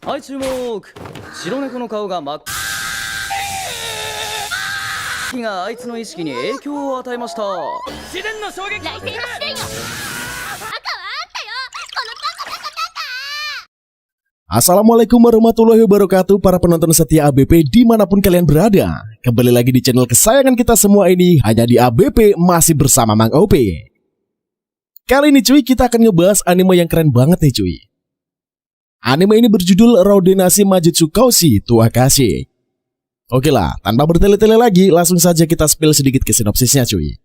はい注目。白猫の顔が真っ赤があいつの意識に影響を与えました。自然の衝撃。来世の試練よ。赤はあったよ。このパカパカパカ。 Assalamualaikum warahmatullahi wabarakatuh para penonton setia ABP dimanapun kalian berada. Kembali lagi di channel kesayangan kita semua ini, hanya di ABP masih bersama Mang OP. Kali ini cuy, kita akan ngebahas anime yang keren banget nih cuy. Anime ini berjudul Roudenashi Majutsu Koushi to Akashi. Oke lah, tanpa bertele-tele lagi, langsung saja kita spill sedikit ke sinopsisnya cuy.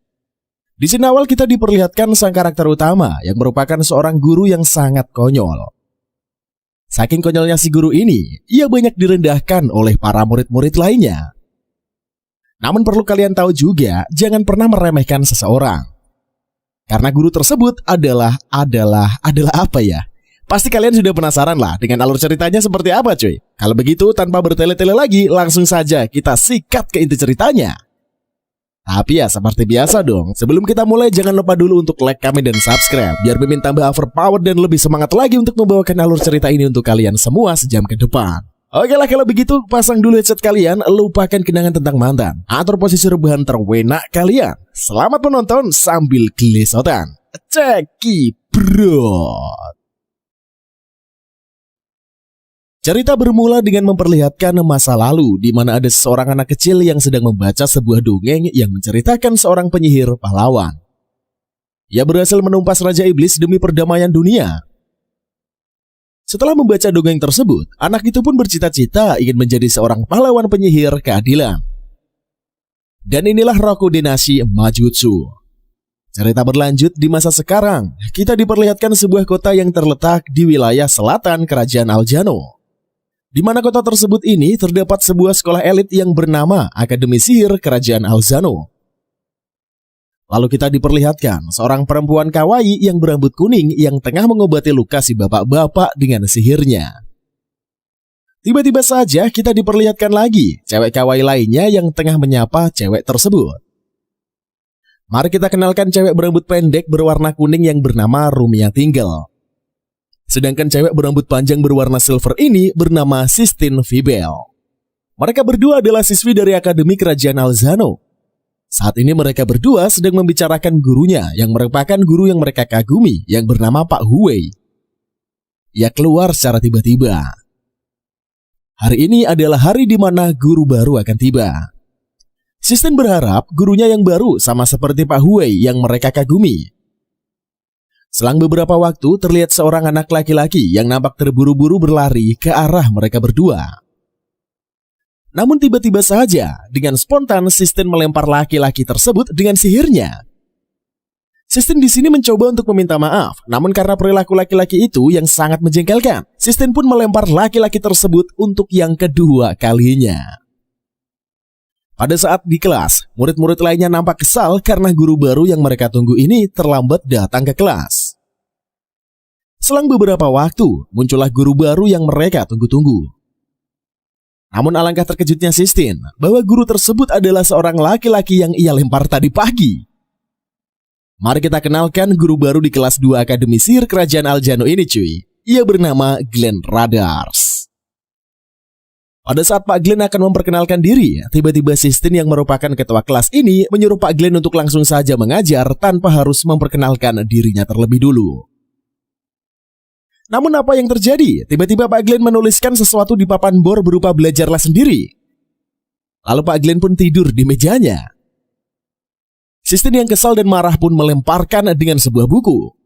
Di sini awal kita diperlihatkan sang karakter utama yang merupakan seorang guru yang sangat konyol. Saking konyolnya si guru ini, ia banyak direndahkan oleh para murid-murid lainnya. Namun perlu kalian tahu juga, jangan pernah meremehkan seseorang. Karena guru tersebut adalah apa ya? Pasti kalian sudah penasaran lah dengan alur ceritanya seperti apa cuy. Kalau begitu tanpa bertele-tele lagi, langsung saja kita sikat ke inti ceritanya. Tapi ya seperti biasa dong, sebelum kita mulai jangan lupa dulu untuk like, comment, dan subscribe biar Mimin tambah overpower dan lebih semangat lagi untuk membawakan alur cerita ini untuk kalian semua sejam ke depan. Oke lah, kalau begitu pasang dulu headset kalian, lupakan kenangan tentang mantan, atur posisi rebahan terwenak kalian. Selamat menonton sambil gelesotan. Ceki bro. Cerita bermula dengan memperlihatkan masa lalu di mana ada seorang anak kecil yang sedang membaca sebuah dongeng yang menceritakan seorang penyihir pahlawan. Ia berhasil menumpas Raja Iblis demi perdamaian dunia. Setelah membaca dongeng tersebut, anak itu pun bercita-cita ingin menjadi seorang pahlawan penyihir keadilan. Dan inilah Roudenashi Majutsu. Cerita berlanjut di masa sekarang, kita diperlihatkan sebuah kota yang terletak di wilayah selatan Kerajaan Aljano. Di mana kota tersebut ini terdapat sebuah sekolah elit yang bernama Akademi Sihir Kerajaan Alzano. Lalu kita diperlihatkan seorang perempuan kawaii yang berambut kuning yang tengah mengobati luka si bapak-bapak dengan sihirnya. Tiba-tiba saja kita diperlihatkan lagi cewek kawaii lainnya yang tengah menyapa cewek tersebut. Mari kita kenalkan cewek berambut pendek berwarna kuning yang bernama Rumia Tinggal. Sedangkan cewek berambut panjang berwarna silver ini bernama Sistine Fibel. Mereka berdua adalah siswi dari Akademi Kerajaan Alzano. Saat ini mereka berdua sedang membicarakan gurunya yang merupakan guru yang mereka kagumi yang bernama Pak Huwei. Ia keluar secara tiba-tiba. Hari ini adalah hari di mana guru baru akan tiba. Sistine berharap gurunya yang baru sama seperti Pak Huwei yang mereka kagumi. Selang beberapa waktu terlihat seorang anak laki-laki yang nampak terburu-buru berlari ke arah mereka berdua. Namun tiba-tiba saja dengan spontan Sistine melempar laki-laki tersebut dengan sihirnya. Sistine di sini mencoba untuk meminta maaf, namun karena perilaku laki-laki itu yang sangat menjengkelkan, Sistine pun melempar laki-laki tersebut untuk yang kedua kalinya. Pada saat di kelas, murid-murid lainnya nampak kesal karena guru baru yang mereka tunggu ini terlambat datang ke kelas. Selang beberapa waktu, muncullah guru baru yang mereka tunggu-tunggu. Namun alangkah terkejutnya Sistine bahwa guru tersebut adalah seorang laki-laki yang ia lempar tadi pagi. Mari kita kenalkan guru baru di kelas 2 Akademi Sihir Kerajaan Aljano ini cuy. Ia bernama Glenn Radars. Pada saat Pak Glenn akan memperkenalkan diri, tiba-tiba Sistine yang merupakan ketua kelas ini menyuruh Pak Glenn untuk langsung saja mengajar tanpa harus memperkenalkan dirinya terlebih dulu. Namun apa yang terjadi? Tiba-tiba Pak Glenn menuliskan sesuatu di papan bor berupa belajarlah sendiri. Lalu Pak Glenn pun tidur di mejanya. Sistine yang kesal dan marah pun melemparkan dengan sebuah buku.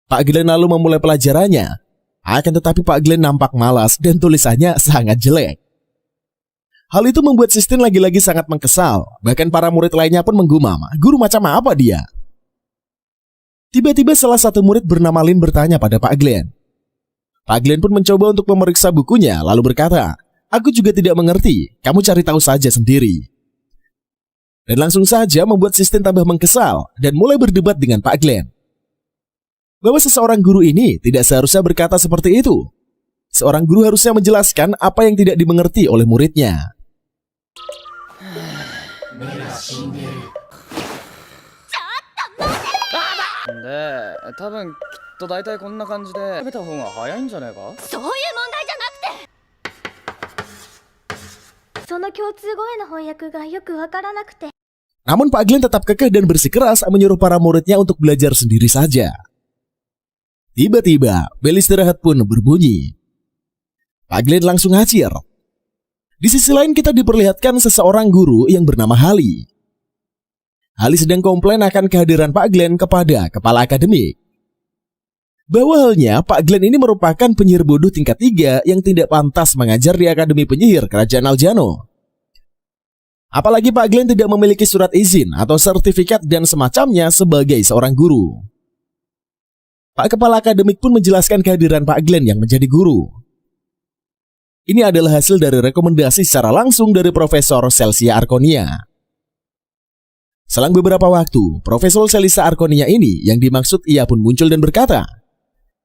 Pak Glenn lalu memulai pelajarannya. Akan tetapi Pak Glenn nampak malas dan tulisannya sangat jelek. Hal itu membuat Sistine lagi-lagi sangat mengkesal. Bahkan para murid lainnya pun menggumam, guru macam apa dia? Tiba-tiba salah satu murid bernama Lin bertanya pada Pak Glenn. Pak Glenn pun mencoba untuk memeriksa bukunya lalu berkata, aku juga tidak mengerti, kamu cari tahu saja sendiri. Dan langsung saja membuat Sistine tambah mengkesal dan mulai berdebat dengan Pak Glenn. Bahwa seseorang guru ini tidak seharusnya berkata seperti itu. Seorang guru harusnya menjelaskan apa yang tidak dimengerti oleh muridnya. で多分きっと大体こんな感じで食べた方が早いんじゃないか。そういう問題じその共通語への翻訳がよくわからなくて。 Namun Pak Glenn tetap kekeh dan bersikeras menyuruh para muridnya untuk belajar sendiri saja. Tiba-tiba, bel istirahat pun berbunyi. Pak Glenn langsung hajar. Di sisi lain kita diperlihatkan seseorang guru yang bernama Hali. Hali sedang komplain akan kehadiran Pak Glenn kepada kepala akademik. Bahwa halnya Pak Glenn ini merupakan penyihir bodoh tingkat 3 yang tidak pantas mengajar di Akademi Penyihir Kerajaan Aljano. Apalagi Pak Glenn tidak memiliki surat izin atau sertifikat dan semacamnya sebagai seorang guru. Pak Kepala Akademik pun menjelaskan kehadiran Pak Glenn yang menjadi guru. Ini adalah hasil dari rekomendasi secara langsung dari Profesor Celsia Arconia. Selang beberapa waktu, Profesor Celsia Arconia ini yang dimaksud ia pun muncul dan berkata,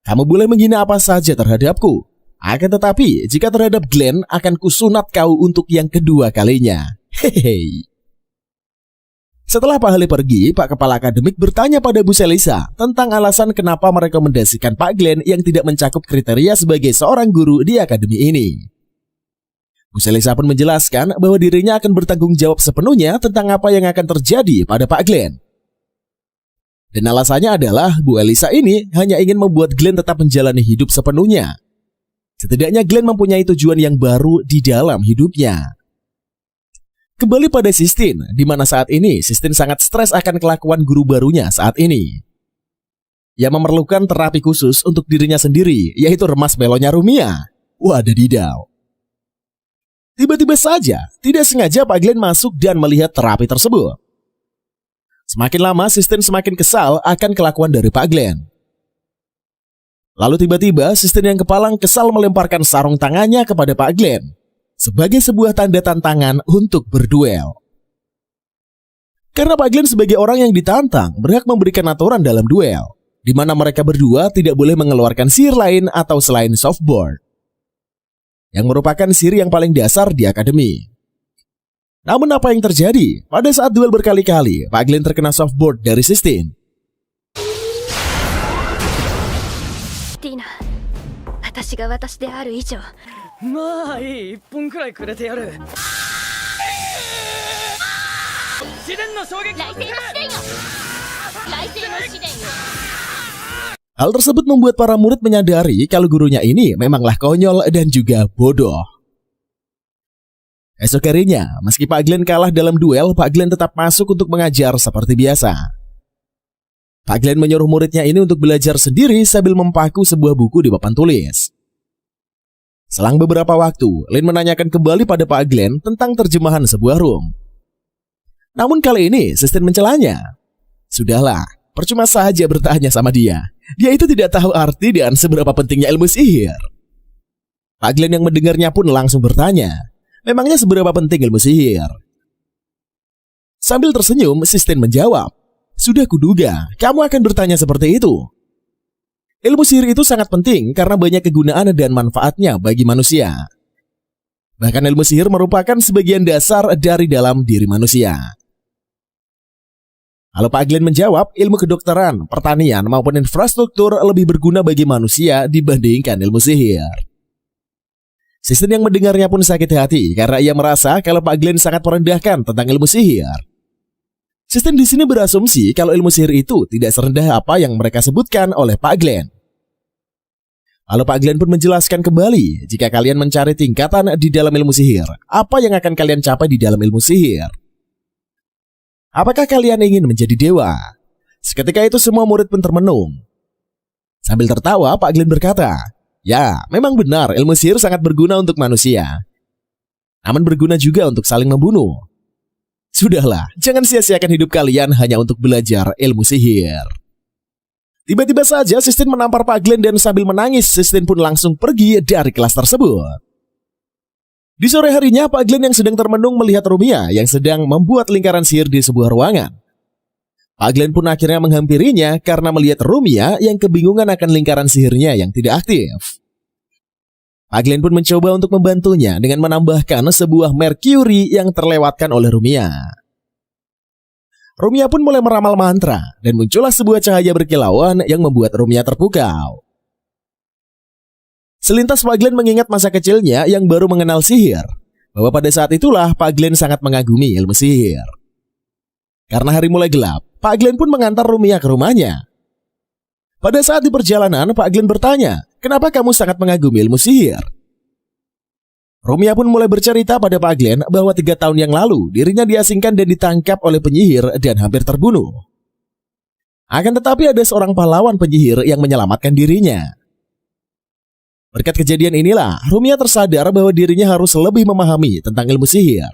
"Kamu boleh menghina apa saja terhadapku. Akan tetapi, jika terhadap Glenn akan kusunat kau untuk yang kedua kalinya." Hehehe. Setelah Pak Hali pergi, Pak Kepala Akademik bertanya pada Bu Celisa tentang alasan kenapa merekomendasikan Pak Glenn yang tidak mencakup kriteria sebagai seorang guru di akademi ini. Bu Celisa pun menjelaskan bahwa dirinya akan bertanggung jawab sepenuhnya tentang apa yang akan terjadi pada Pak Glenn. Dan alasannya adalah Bu Elisa ini hanya ingin membuat Glenn tetap menjalani hidup sepenuhnya. Setidaknya Glenn mempunyai tujuan yang baru di dalam hidupnya. Kembali pada Sistine, di mana saat ini Sistine sangat stres akan kelakuan guru barunya saat ini. Ia memerlukan terapi khusus untuk dirinya sendiri, yaitu remas melonya Rumia. Wadadidaw. Tiba-tiba saja, tidak sengaja Pak Glenn masuk dan melihat terapi tersebut. Semakin lama, Sistine semakin kesal akan kelakuan dari Pak Glenn. Lalu tiba-tiba, Sistine yang kepalang kesal melemparkan sarung tangannya kepada Pak Glenn sebagai sebuah tanda tantangan untuk berduel. Karena Pak Glenn sebagai orang yang ditantang berhak memberikan aturan dalam duel, di mana mereka berdua tidak boleh mengeluarkan sihir lain atau selain softboard, yang merupakan sihir yang paling dasar di akademi. Namun apa yang terjadi? Pada saat duel berkali-kali, Pak Glenn terkena softboard dari Sistine. Tina, 私が私である以上。 まあいい、1分くらいくれてやる。試練の衝撃。来世の試練よ。来世の試練よ。 Hal tersebut membuat para murid menyadari kalau gurunya ini memanglah konyol dan juga bodoh. Esok harinya, meski Pak Glenn kalah dalam duel, Pak Glenn tetap masuk untuk mengajar seperti biasa. Pak Glenn menyuruh muridnya ini untuk belajar sendiri sambil mempaku sebuah buku di papan tulis. Selang beberapa waktu, Lin menanyakan kembali pada Pak Glenn tentang terjemahan sebuah room. Namun kali ini, Sistine mencelanya. Sudahlah, percuma saja bertanya sama dia. Dia itu tidak tahu arti dan seberapa pentingnya ilmu sihir. Pak Glenn yang mendengarnya pun langsung bertanya, memangnya seberapa penting ilmu sihir? Sambil tersenyum, Sistine menjawab, "Sudah kuduga, kamu akan bertanya seperti itu. Ilmu sihir itu sangat penting karena banyak kegunaan dan manfaatnya bagi manusia. Bahkan ilmu sihir merupakan sebagian dasar dari dalam diri manusia." Lalu Pak Glenn menjawab, ilmu kedokteran, pertanian maupun infrastruktur lebih berguna bagi manusia dibandingkan ilmu sihir. Sistine yang mendengarnya pun sakit hati karena ia merasa kalau Pak Glenn sangat merendahkan tentang ilmu sihir. Sistine di sini berasumsi kalau ilmu sihir itu tidak serendah apa yang mereka sebutkan oleh Pak Glenn. Lalu Pak Glenn pun menjelaskan kembali, jika kalian mencari tingkatan di dalam ilmu sihir, apa yang akan kalian capai di dalam ilmu sihir? Apakah kalian ingin menjadi dewa? Seketika itu semua murid pun termenung. Sambil tertawa, Pak Glenn berkata, "Ya, memang benar ilmu sihir sangat berguna untuk manusia. Namun berguna juga untuk saling membunuh. Sudahlah, jangan sia-siakan hidup kalian hanya untuk belajar ilmu sihir." Tiba-tiba saja Sistine menampar Pak Glenn dan sambil menangis, Sistine pun langsung pergi dari kelas tersebut. Di sore harinya, Pak Glenn yang sedang termenung melihat Rumia yang sedang membuat lingkaran sihir di sebuah ruangan. Pak Glenn pun akhirnya menghampirinya karena melihat Rumia yang kebingungan akan lingkaran sihirnya yang tidak aktif. Pak Glenn pun mencoba untuk membantunya dengan menambahkan sebuah merkuri yang terlewatkan oleh Rumia. Rumia pun mulai meramal mantra dan muncullah sebuah cahaya berkilauan yang membuat Rumia terpukau. Selintas Pak Glenn mengingat masa kecilnya yang baru mengenal sihir. bahwa pada saat itulah Pak Glenn sangat mengagumi ilmu sihir. Karena hari mulai gelap, Pak Glenn pun mengantar Rumiya ke rumahnya. Pada saat di perjalanan, Pak Glenn bertanya, "Kenapa kamu sangat mengagumi ilmu sihir?" Rumiya pun mulai bercerita pada Pak Glenn bahwa 3 tahun yang lalu dirinya diasingkan dan ditangkap oleh penyihir dan hampir terbunuh. Akan tetapi ada seorang pahlawan penyihir yang menyelamatkan dirinya. Berkat kejadian inilah, Rumiya tersadar bahwa dirinya harus lebih memahami tentang ilmu sihir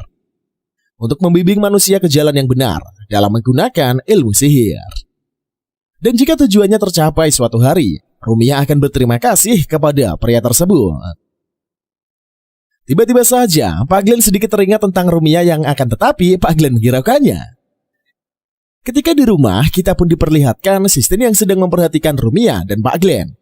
untuk membimbing manusia ke jalan yang benar dalam menggunakan ilmu sihir. Dan jika tujuannya tercapai suatu hari, Rumiya akan berterima kasih kepada pria tersebut. Tiba-tiba saja, Pak Glenn sedikit teringat tentang Rumiya yang akan tetapi Pak Glenn menghiraukannya. Ketika di rumah, kita pun diperlihatkan Sistine yang sedang memperhatikan Rumiya dan Pak Glenn.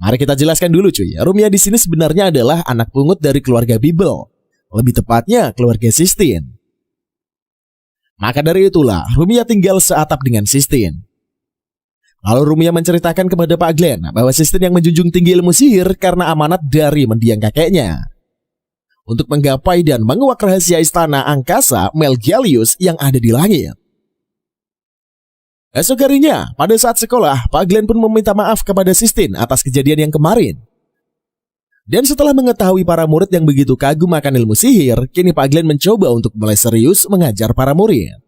Mari kita jelaskan dulu cuy, Rumiya di sini sebenarnya adalah anak pungut dari keluarga Bibel, lebih tepatnya keluarga Sistine. Maka dari itulah Rumiya tinggal seatap dengan Sistine. Lalu Rumiya menceritakan kepada Pak Glenn bahwa Sistine yang menjunjung tinggi ilmu sihir karena amanat dari mendiang kakeknya untuk menggapai dan menguak rahasia istana angkasa Melgialius yang ada di langit. Esok harinya, pada saat sekolah, Pak Glenn pun meminta maaf kepada Sistine atas kejadian yang kemarin. Dan setelah mengetahui para murid yang begitu kagum akan ilmu sihir, kini Pak Glenn mencoba untuk mulai serius mengajar para murid.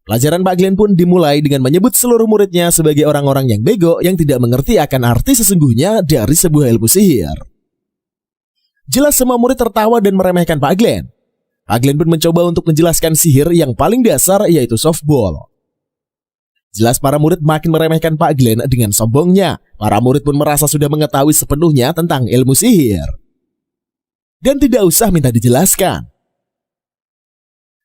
Pelajaran Pak Glenn pun dimulai dengan menyebut seluruh muridnya sebagai orang-orang yang bego yang tidak mengerti akan arti sesungguhnya dari sebuah ilmu sihir. Jelas semua murid tertawa dan meremehkan Pak Glenn. Pak Glenn pun mencoba untuk menjelaskan sihir yang paling dasar yaitu softball. Jelas para murid makin meremehkan Pak Glenn dengan sombongnya. Para murid pun merasa sudah mengetahui sepenuhnya tentang ilmu sihir dan tidak usah minta dijelaskan.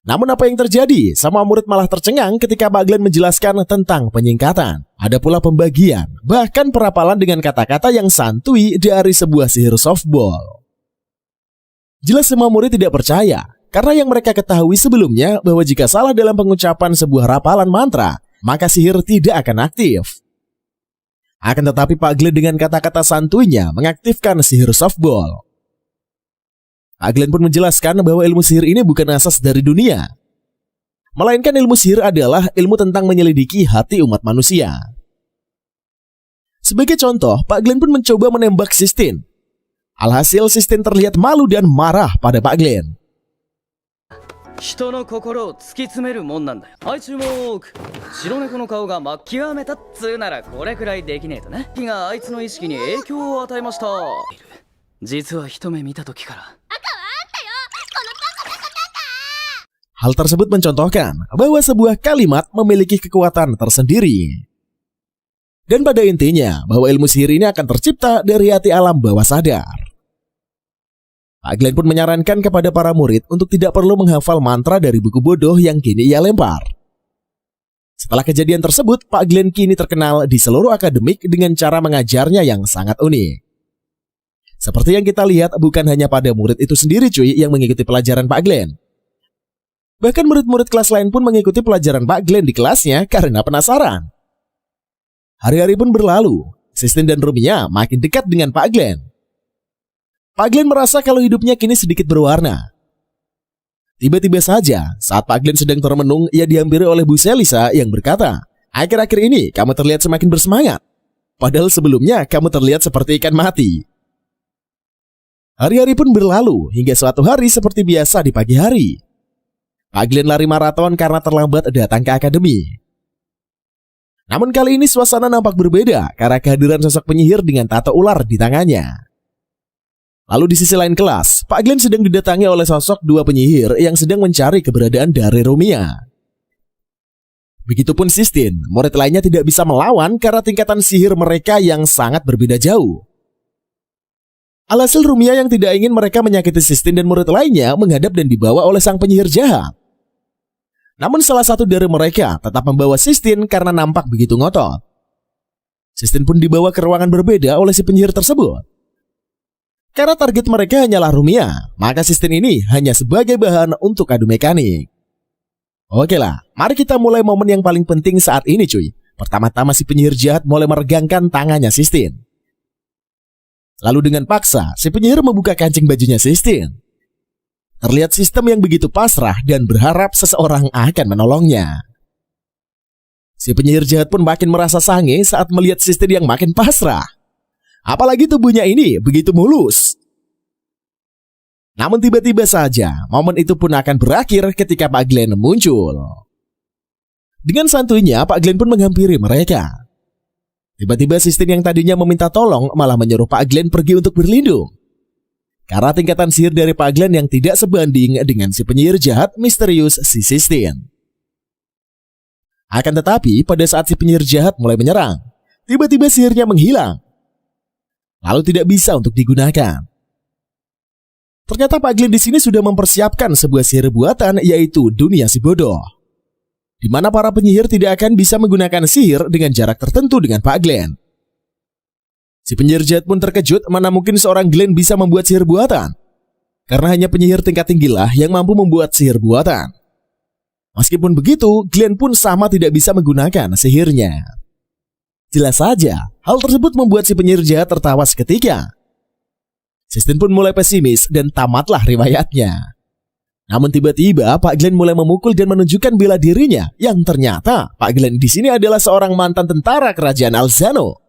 Namun apa yang terjadi? Semua murid malah tercengang ketika Pak Glenn menjelaskan tentang penyingkatan. Ada pula pembagian, bahkan perapalan dengan kata-kata yang santuy dari sebuah sihir softball. Jelas semua murid tidak percaya, karena yang mereka ketahui sebelumnya bahwa jika salah dalam pengucapan sebuah rapalan mantra, maka sihir tidak akan aktif. Akan tetapi Pak Glenn dengan kata-kata santuynya mengaktifkan sihir softball. Pak Glenn pun menjelaskan bahwa ilmu sihir ini bukan asas dari dunia, melainkan ilmu sihir adalah ilmu tentang menyelidiki hati umat manusia. Sebagai contoh, Pak Glenn pun mencoba menembak Sistine. Alhasil Sistine terlihat malu dan marah pada Pak Glenn. 人の心を突き詰めるもんなんだよ。はい、注目。白猫の顔が真っ極めたっつうならこれくらいできねえとね。火があいつの意識に影響を与えました。実は一目見た時から。 Hal tersebut mencontohkan bahwa sebuah kalimat memiliki kekuatan tersendiri. Dan pada intinya bahwa ilmu sihir ini akan tercipta dari hati alam bawah sadar. Pak Glenn pun menyarankan kepada para murid untuk tidak perlu menghafal mantra dari buku bodoh yang kini ia lempar. Setelah kejadian tersebut, Pak Glenn kini terkenal di seluruh akademik dengan cara mengajarnya yang sangat unik. Seperti yang kita lihat, bukan hanya pada murid itu sendiri cuy yang mengikuti pelajaran Pak Glenn. Bahkan murid-murid kelas lain pun mengikuti pelajaran Pak Glenn di kelasnya karena penasaran. Hari-hari pun berlalu, Sistine dan Rumiya makin dekat dengan Pak Glenn. Pak Glenn merasa kalau hidupnya kini sedikit berwarna. Tiba-tiba saja, saat Pak Glenn sedang termenung, ia dihampiri oleh Bu Selisa yang berkata, "Akhir-akhir ini kamu terlihat semakin bersemangat. Padahal sebelumnya kamu terlihat seperti ikan mati." Hari-hari pun berlalu hingga suatu hari seperti biasa di pagi hari. Pak Glenn lari maraton karena terlambat datang ke akademi. Namun kali ini suasana nampak berbeda karena kehadiran sosok penyihir dengan tato ular di tangannya. Lalu di sisi lain kelas, Pak Glenn sedang didatangi oleh sosok 2 penyihir yang sedang mencari keberadaan dari Rumiya. Begitupun Sistine, murid lainnya tidak bisa melawan karena tingkatan sihir mereka yang sangat berbeda jauh. Alhasil Rumiya yang tidak ingin mereka menyakiti Sistine dan murid lainnya menghadap dan dibawa oleh sang penyihir jahat. Namun salah satu dari mereka tetap membawa Sistine karena nampak begitu ngotot. Sistine pun dibawa ke ruangan berbeda oleh si penyihir tersebut. Karena target mereka hanyalah Rumiya, maka Sistine ini hanya sebagai bahan untuk adu mekanik. Oke lah, mari kita mulai momen yang paling penting saat ini cuy. Pertama-tama si penyihir jahat mulai meregangkan tangannya Sistine. Lalu dengan paksa, si penyihir membuka kancing bajunya Sistine. terlihat sistem yang begitu pasrah dan berharap seseorang akan menolongnya. Si penyihir jahat pun makin merasa sange saat melihat sistem yang makin pasrah. Apalagi tubuhnya ini begitu mulus. Namun tiba-tiba saja, momen itu pun akan berakhir ketika Pak Glenn muncul. Dengan santuinya, Pak Glenn pun menghampiri mereka. Tiba-tiba sistem yang tadinya meminta tolong malah menyuruh Pak Glenn pergi untuk berlindung. Karena tingkatan sihir dari Pak Glenn yang tidak sebanding dengan si penyihir jahat misterius si Sistine. Akan tetapi, pada saat si penyihir jahat mulai menyerang, tiba-tiba sihirnya menghilang. Lalu tidak bisa untuk digunakan. Ternyata Pak Glenn di sini sudah mempersiapkan sebuah sihir buatan, yaitu dunia si bodoh, di mana para penyihir tidak akan bisa menggunakan sihir dengan jarak tertentu dengan Pak Glenn. Si penyihir jahat pun terkejut, mana mungkin seorang Glenn bisa membuat sihir buatan. Karena hanya penyihir tingkat tinggilah yang mampu membuat sihir buatan. Meskipun begitu, Glenn pun sama tidak bisa menggunakan sihirnya. Jelas saja, hal tersebut membuat si penyihir jahat tertawa seketika. Sistine pun mulai pesimis dan tamatlah riwayatnya. Namun tiba-tiba Pak Glenn mulai memukul dan menunjukkan bela dirinya, yang ternyata Pak Glenn di sini adalah seorang mantan tentara kerajaan Alzano.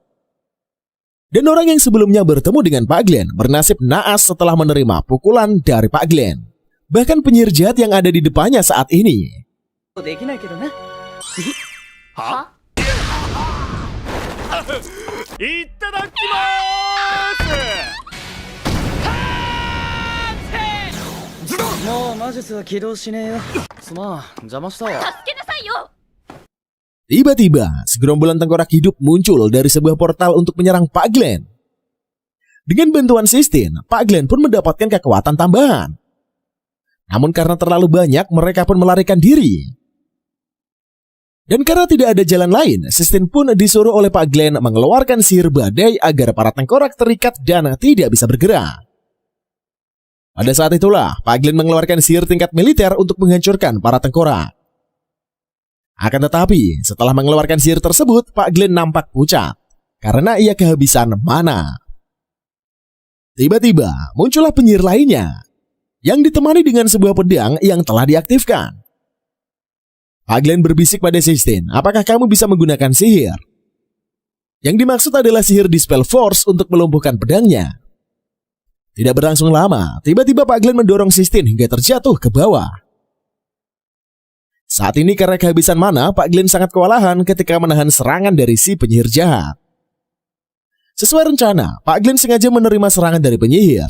Dan orang yang sebelumnya bertemu dengan Pak Glenn bernasib naas setelah menerima pukulan dari Pak Glenn. Bahkan penyihir jahat yang ada di depannya saat ini. できないけどな。はいただきます。もう魔術は起動しねえよ。すまん、邪魔したわ。 助けなさいよ。 Tiba-tiba, segerombolan tengkorak hidup muncul dari sebuah portal untuk menyerang Pak Glenn. Dengan bantuan Sistine, Pak Glenn pun mendapatkan kekuatan tambahan. Namun karena terlalu banyak, mereka pun melarikan diri. Dan karena tidak ada jalan lain, Sistine pun disuruh oleh Pak Glenn mengeluarkan sihir badai agar para tengkorak terikat dan tidak bisa bergerak. Pada saat itulah, Pak Glenn mengeluarkan sihir tingkat militer untuk menghancurkan para tengkorak. Akan tetapi, setelah mengeluarkan sihir tersebut, Pak Glenn nampak pucat karena ia kehabisan mana. Tiba-tiba, muncullah penyihir lainnya yang ditemani dengan sebuah pedang yang telah diaktifkan. Pak Glenn berbisik pada Sistine, apakah kamu bisa menggunakan sihir? Yang dimaksud adalah sihir Dispel Force untuk melumpuhkan pedangnya. Tidak berlangsung lama, tiba-tiba Pak Glenn mendorong Sistine hingga terjatuh ke bawah. Saat ini karena kehabisan mana, Pak Glenn sangat kewalahan ketika menahan serangan dari si penyihir jahat. Sesuai rencana, Pak Glenn sengaja menerima serangan dari penyihir.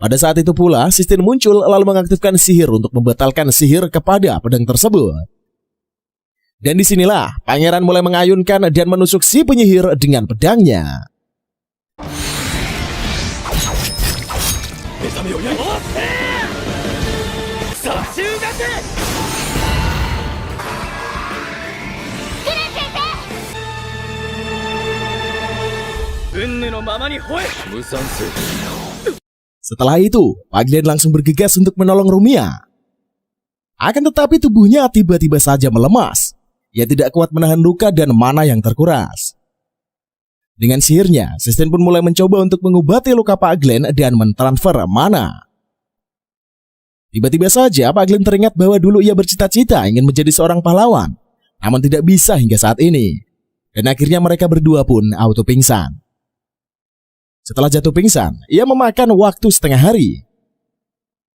Pada saat itu pula, Sistine muncul lalu mengaktifkan sihir untuk membatalkan sihir kepada pedang tersebut. Dan disinilah, pangeran mulai mengayunkan dan menusuk si penyihir dengan pedangnya. Setelah itu, Pak Glenn langsung bergegas untuk menolong Rumia. Akan tetapi tubuhnya tiba-tiba saja melemas. Ia tidak kuat menahan luka dan mana yang terkuras. Dengan sihirnya, Sistine pun mulai mencoba untuk mengobati luka Pak Glenn dan mentransfer mana. Tiba-tiba saja Pak Glenn teringat bahwa dulu ia bercita-cita ingin menjadi seorang pahlawan, namun tidak bisa hingga saat ini. Dan akhirnya mereka berdua pun auto pingsan. Setelah jatuh pingsan, ia memakan waktu setengah hari.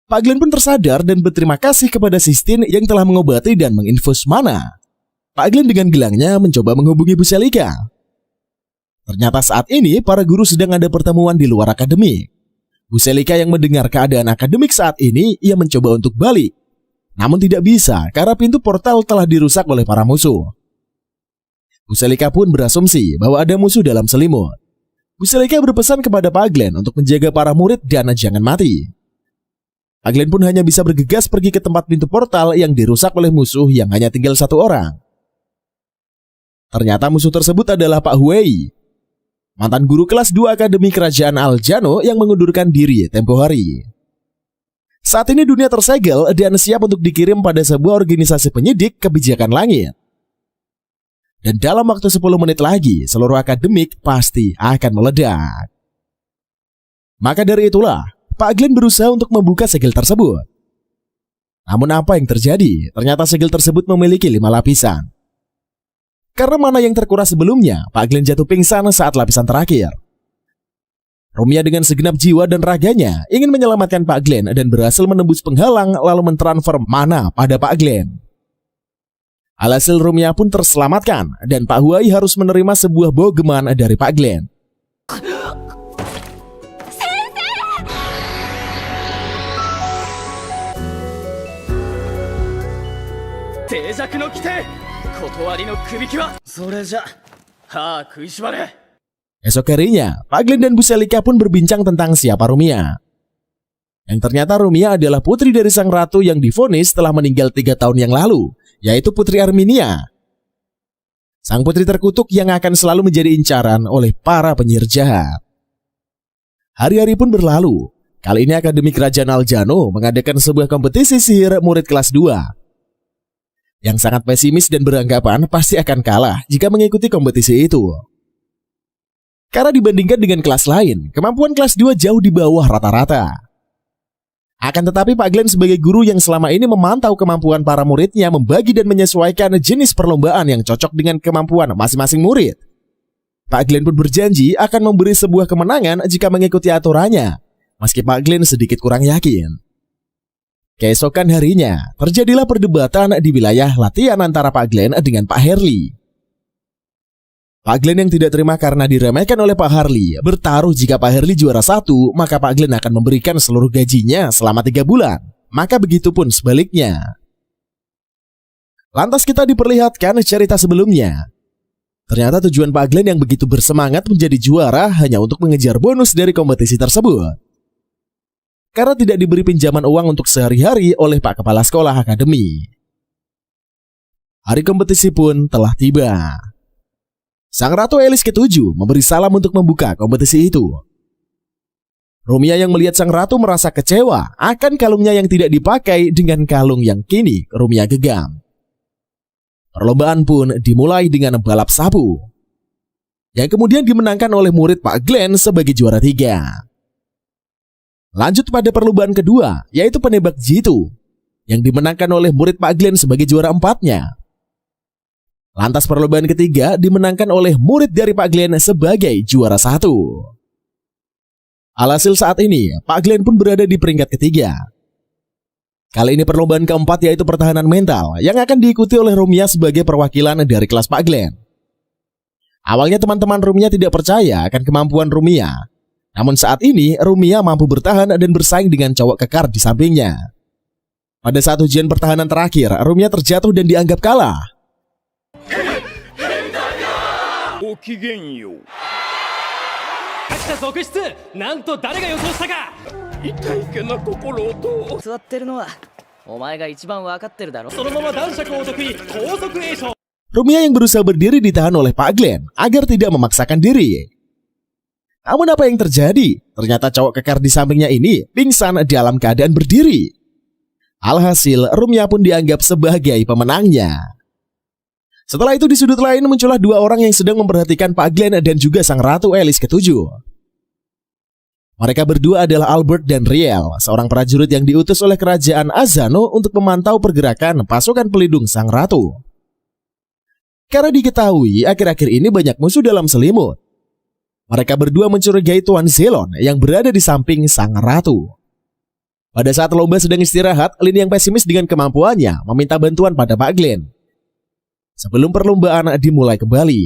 Pak Glenn pun tersadar dan berterima kasih kepada Sistine yang telah mengobati dan menginfus mana. Pak Glenn dengan gelangnya mencoba menghubungi Bu Celica. Ternyata saat ini para guru sedang ada pertemuan di luar akademik. Bu Celica yang mendengar keadaan akademik saat ini, ia mencoba untuk balik. Namun tidak bisa karena pintu portal telah dirusak oleh para musuh. Bu Celica pun berasumsi bahwa ada musuh dalam selimut. Bu Celica berpesan kepada Pak Glenn untuk menjaga para murid dan jangan mati. Pak Glenn pun hanya bisa bergegas pergi ke tempat pintu portal yang dirusak oleh musuh yang hanya tinggal satu orang. Ternyata musuh tersebut adalah Pak Huey, mantan guru kelas 2 Akademi Kerajaan Alzano yang mengundurkan diri tempo hari. Saat ini dunia tersegel dan siap untuk dikirim pada sebuah organisasi penyidik kebijakan langit. Dan dalam waktu 10 menit lagi, seluruh akademik pasti akan meledak. Maka dari itulah, Pak Glenn berusaha untuk membuka segel tersebut. Namun apa yang terjadi? Ternyata segel tersebut memiliki 5 lapisan. Karena mana yang terkuras sebelumnya, Pak Glenn jatuh pingsan saat lapisan terakhir. Rumiya dengan segenap jiwa dan raganya ingin menyelamatkan Pak Glenn dan berhasil menembus penghalang lalu mentransfer mana pada Pak Glenn. Alhasil Rumiya pun terselamatkan dan Pak Huai harus menerima sebuah bogeman dari Pak Glenn. 脆弱の規定断りのくびきはそれじゃ歯食いしばれ Esok harinya, Pak Glenn dan Bu Selika pun berbincang tentang siapa Rumiya. Yang ternyata Rumiya adalah putri dari sang ratu yang divonis telah meninggal 3 tahun yang lalu, yaitu Putri Arminia. Sang putri terkutuk yang akan selalu menjadi incaran oleh para penyihir jahat. Hari-hari pun berlalu. Kali ini Akademi Kerajaan Aljano mengadakan sebuah kompetisi sihir murid kelas 2. Yang sangat pesimis dan beranggapan pasti akan kalah jika mengikuti kompetisi itu. Karena dibandingkan dengan kelas lain, kemampuan kelas 2 jauh di bawah rata-rata. Akan tetapi Pak Glenn sebagai guru yang selama ini memantau kemampuan para muridnya membagi dan menyesuaikan jenis perlombaan yang cocok dengan kemampuan masing-masing murid. Pak Glenn pun berjanji akan memberi sebuah kemenangan jika mengikuti aturannya, meski Pak Glenn sedikit kurang yakin. Keesokan harinya, terjadilah perdebatan di wilayah latihan antara Pak Glenn dengan Pak Harley. Pak Glenn yang tidak terima karena diremehkan oleh Pak Harley bertaruh jika Pak Harley juara 1, maka Pak Glenn akan memberikan seluruh gajinya selama 3 bulan. Maka begitu pun sebaliknya. Lantas kita diperlihatkan cerita sebelumnya. Ternyata tujuan Pak Glenn yang begitu bersemangat menjadi juara hanya untuk mengejar bonus dari kompetisi tersebut. Karena tidak diberi pinjaman uang untuk sehari-hari oleh Pak Kepala Sekolah Akademi. Hari kompetisi pun telah tiba. Sang Ratu Elis ke-7 memberi salam untuk membuka kompetisi itu. Rumiya yang melihat sang ratu merasa kecewa akan kalungnya yang tidak dipakai dengan kalung yang kini Rumiya genggam. Perlombaan pun dimulai dengan balap sapu, yang kemudian dimenangkan oleh murid Pak Glenn sebagai juara 3. Lanjut pada perlombaan kedua, yaitu penembak jitu, yang dimenangkan oleh murid Pak Glenn sebagai juara 4-nya. Lantas perlombaan ketiga dimenangkan oleh murid dari Pak Glenn sebagai juara 1. Alhasil saat ini, Pak Glenn pun berada di peringkat ketiga. Kali ini perlombaan keempat yaitu pertahanan mental, yang akan diikuti oleh Rumiya sebagai perwakilan dari kelas Pak Glenn. Awalnya teman-teman Rumiya tidak percaya akan kemampuan Rumiya. Namun saat ini Rumiya mampu bertahan dan bersaing dengan cowok kekar di sampingnya. Pada saat ujian pertahanan terakhir, Rumiya terjatuh dan dianggap kalah. Rumiya yang berusaha berdiri ditahan oleh Pak Glenn agar tidak memaksakan diri. Namun apa yang terjadi? Ternyata cowok kekar di sampingnya ini pingsan dalam keadaan berdiri. Alhasil, Rumiya pun dianggap sebagai pemenangnya. Setelah itu di sudut lain muncullah 2 orang yang sedang memperhatikan Pak Glenn dan juga sang Ratu Elis ke-7. Mereka berdua adalah Albert dan Riel, seorang prajurit yang diutus oleh kerajaan Azano untuk memantau pergerakan pasukan pelindung sang ratu. Karena diketahui akhir-akhir ini banyak musuh dalam selimut, mereka berdua mencurigai Tuan Zelon yang berada di samping sang ratu. Pada saat lomba sedang istirahat, Lin yang pesimis dengan kemampuannya meminta bantuan pada Pak Glenn. Sebelum perlombaan dimulai kembali,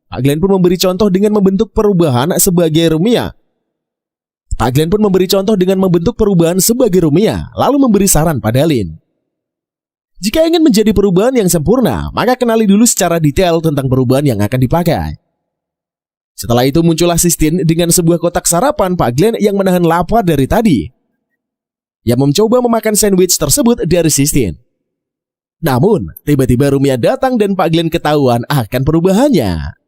Pak Glenn pun memberi contoh dengan membentuk perubahan sebagai Rumiya. Lalu memberi saran pada Lin. Jika ingin menjadi perubahan yang sempurna, maka kenali dulu secara detail tentang perubahan yang akan dipakai. Setelah itu muncullah Sistine dengan sebuah kotak sarapan Pak Glenn yang menahan lapar dari tadi. Ia mencoba memakan sandwich tersebut dari Sistine. Namun, tiba-tiba Rumiya datang dan Pak Glenn ketahuan akan perubahannya.